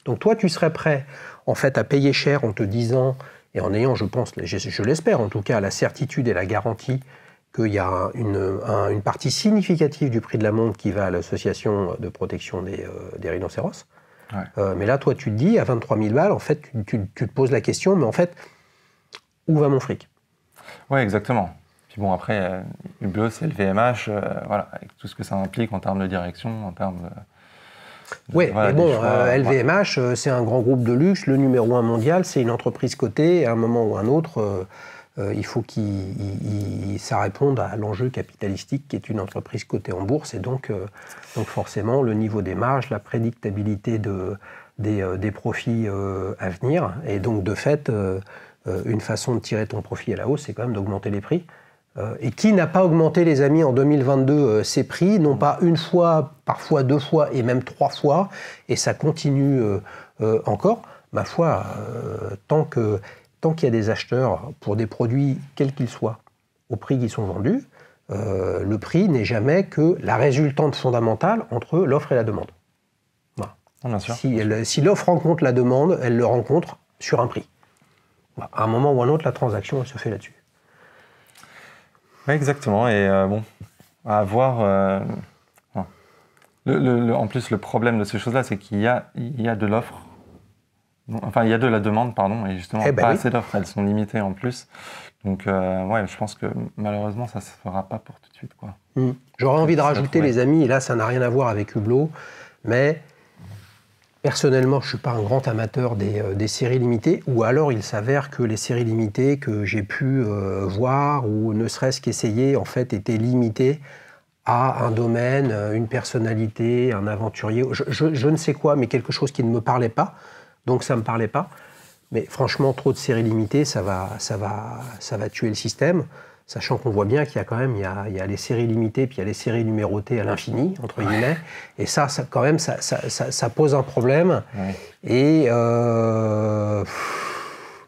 Donc toi, tu serais prêt en fait, à payer cher en te disant, et en ayant, je pense, je l'espère en tout cas, la certitude et la garantie qu'il y a une partie significative du prix de la montre qui va à l'association de protection des rhinocéros. Mais là, toi, tu te dis, à 23 000 balles, en fait, tu te poses la question, mais en fait, où va mon fric ? Oui, exactement. Puis bon, après, Hublot, c'est le VMH, voilà, avec tout ce que ça implique en termes de direction, en termes de... Oui, mais bon, LVMH, c'est un grand groupe de luxe, le numéro 1 mondial, c'est une entreprise cotée, et à un moment ou à un autre, il faut ça réponde à l'enjeu capitalistique qui est une entreprise cotée en bourse, et donc forcément, le niveau des marges, la prédictabilité des profits à venir, et donc de fait, une façon de tirer ton profit à la hausse, c'est quand même d'augmenter les prix. Et qui n'a pas augmenté, les amis, en 2022, ses prix, non pas une fois, parfois 2 fois et même 3 fois, et ça continue encore. Ma foi, tant qu'il y a des acheteurs pour des produits, quels qu'ils soient, au prix qui sont vendus, le prix n'est jamais que la résultante fondamentale entre l'offre et la demande. Voilà. Bien sûr. Si l'offre rencontre la demande, elle le rencontre sur un prix. Voilà. À un moment ou à un autre, la transaction, elle se fait là-dessus. Oui, exactement. Et bon, à voir. En plus, le problème de ces choses-là, c'est qu'il y a de l'offre. Enfin, il y a de la demande, pardon, et justement, pas assez d'offres, elles sont limitées en plus. Donc, ouais, je pense que malheureusement, ça ne se fera pas pour tout de suite, quoi. J'aurais envie de rajouter, les amis, et là, ça n'a rien à voir avec Hublot, mais personnellement, je ne suis pas un grand amateur des séries limitées, ou alors il s'avère que les séries limitées que j'ai pu voir, ou ne serait-ce qu'essayer, en fait, étaient limitées à un domaine, une personnalité, un aventurier, je ne sais quoi, mais quelque chose qui ne me parlait pas, donc ça ne me parlait pas. Mais franchement, trop de séries limitées, ça va tuer le système, sachant qu'on voit bien qu'il y a quand même, il y a les séries limitées, puis il y a les séries numérotées à l'infini, entre guillemets, et ça quand même, ça pose un problème. Ouais. Et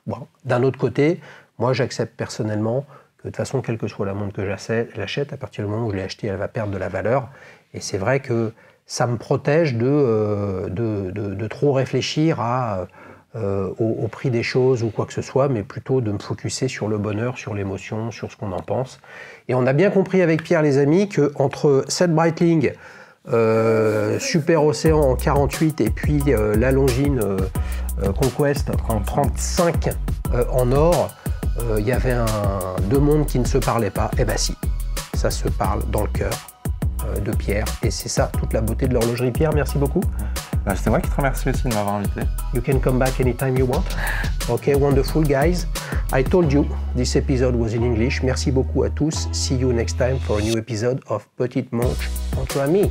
bon, d'un autre côté, moi j'accepte personnellement que de toute façon, quelle que soit la montre que j'achète, à partir du moment où je l'ai achetée, elle va perdre de la valeur. Et c'est vrai que ça me protège de trop réfléchir au prix des choses ou quoi que ce soit, mais plutôt de me focusser sur le bonheur, sur l'émotion, sur ce qu'on en pense. Et on a bien compris avec Pierre, les amis, qu'entre cette Breitling Super Océan en 48 et puis la Longines Conquest en 35 en or, il y avait deux mondes qui ne se parlaient pas. Eh bien si, ça se parle dans le cœur de Pierre, et c'est ça toute la beauté de l'horlogerie. Pierre, merci beaucoup. C'est moi qui te remercie aussi de m'avoir invité. You can come back anytime you want. Okay, wonderful guys. I told you this episode was in English. Merci beaucoup à tous. See you next time for a new episode of Petite Montre entre amis.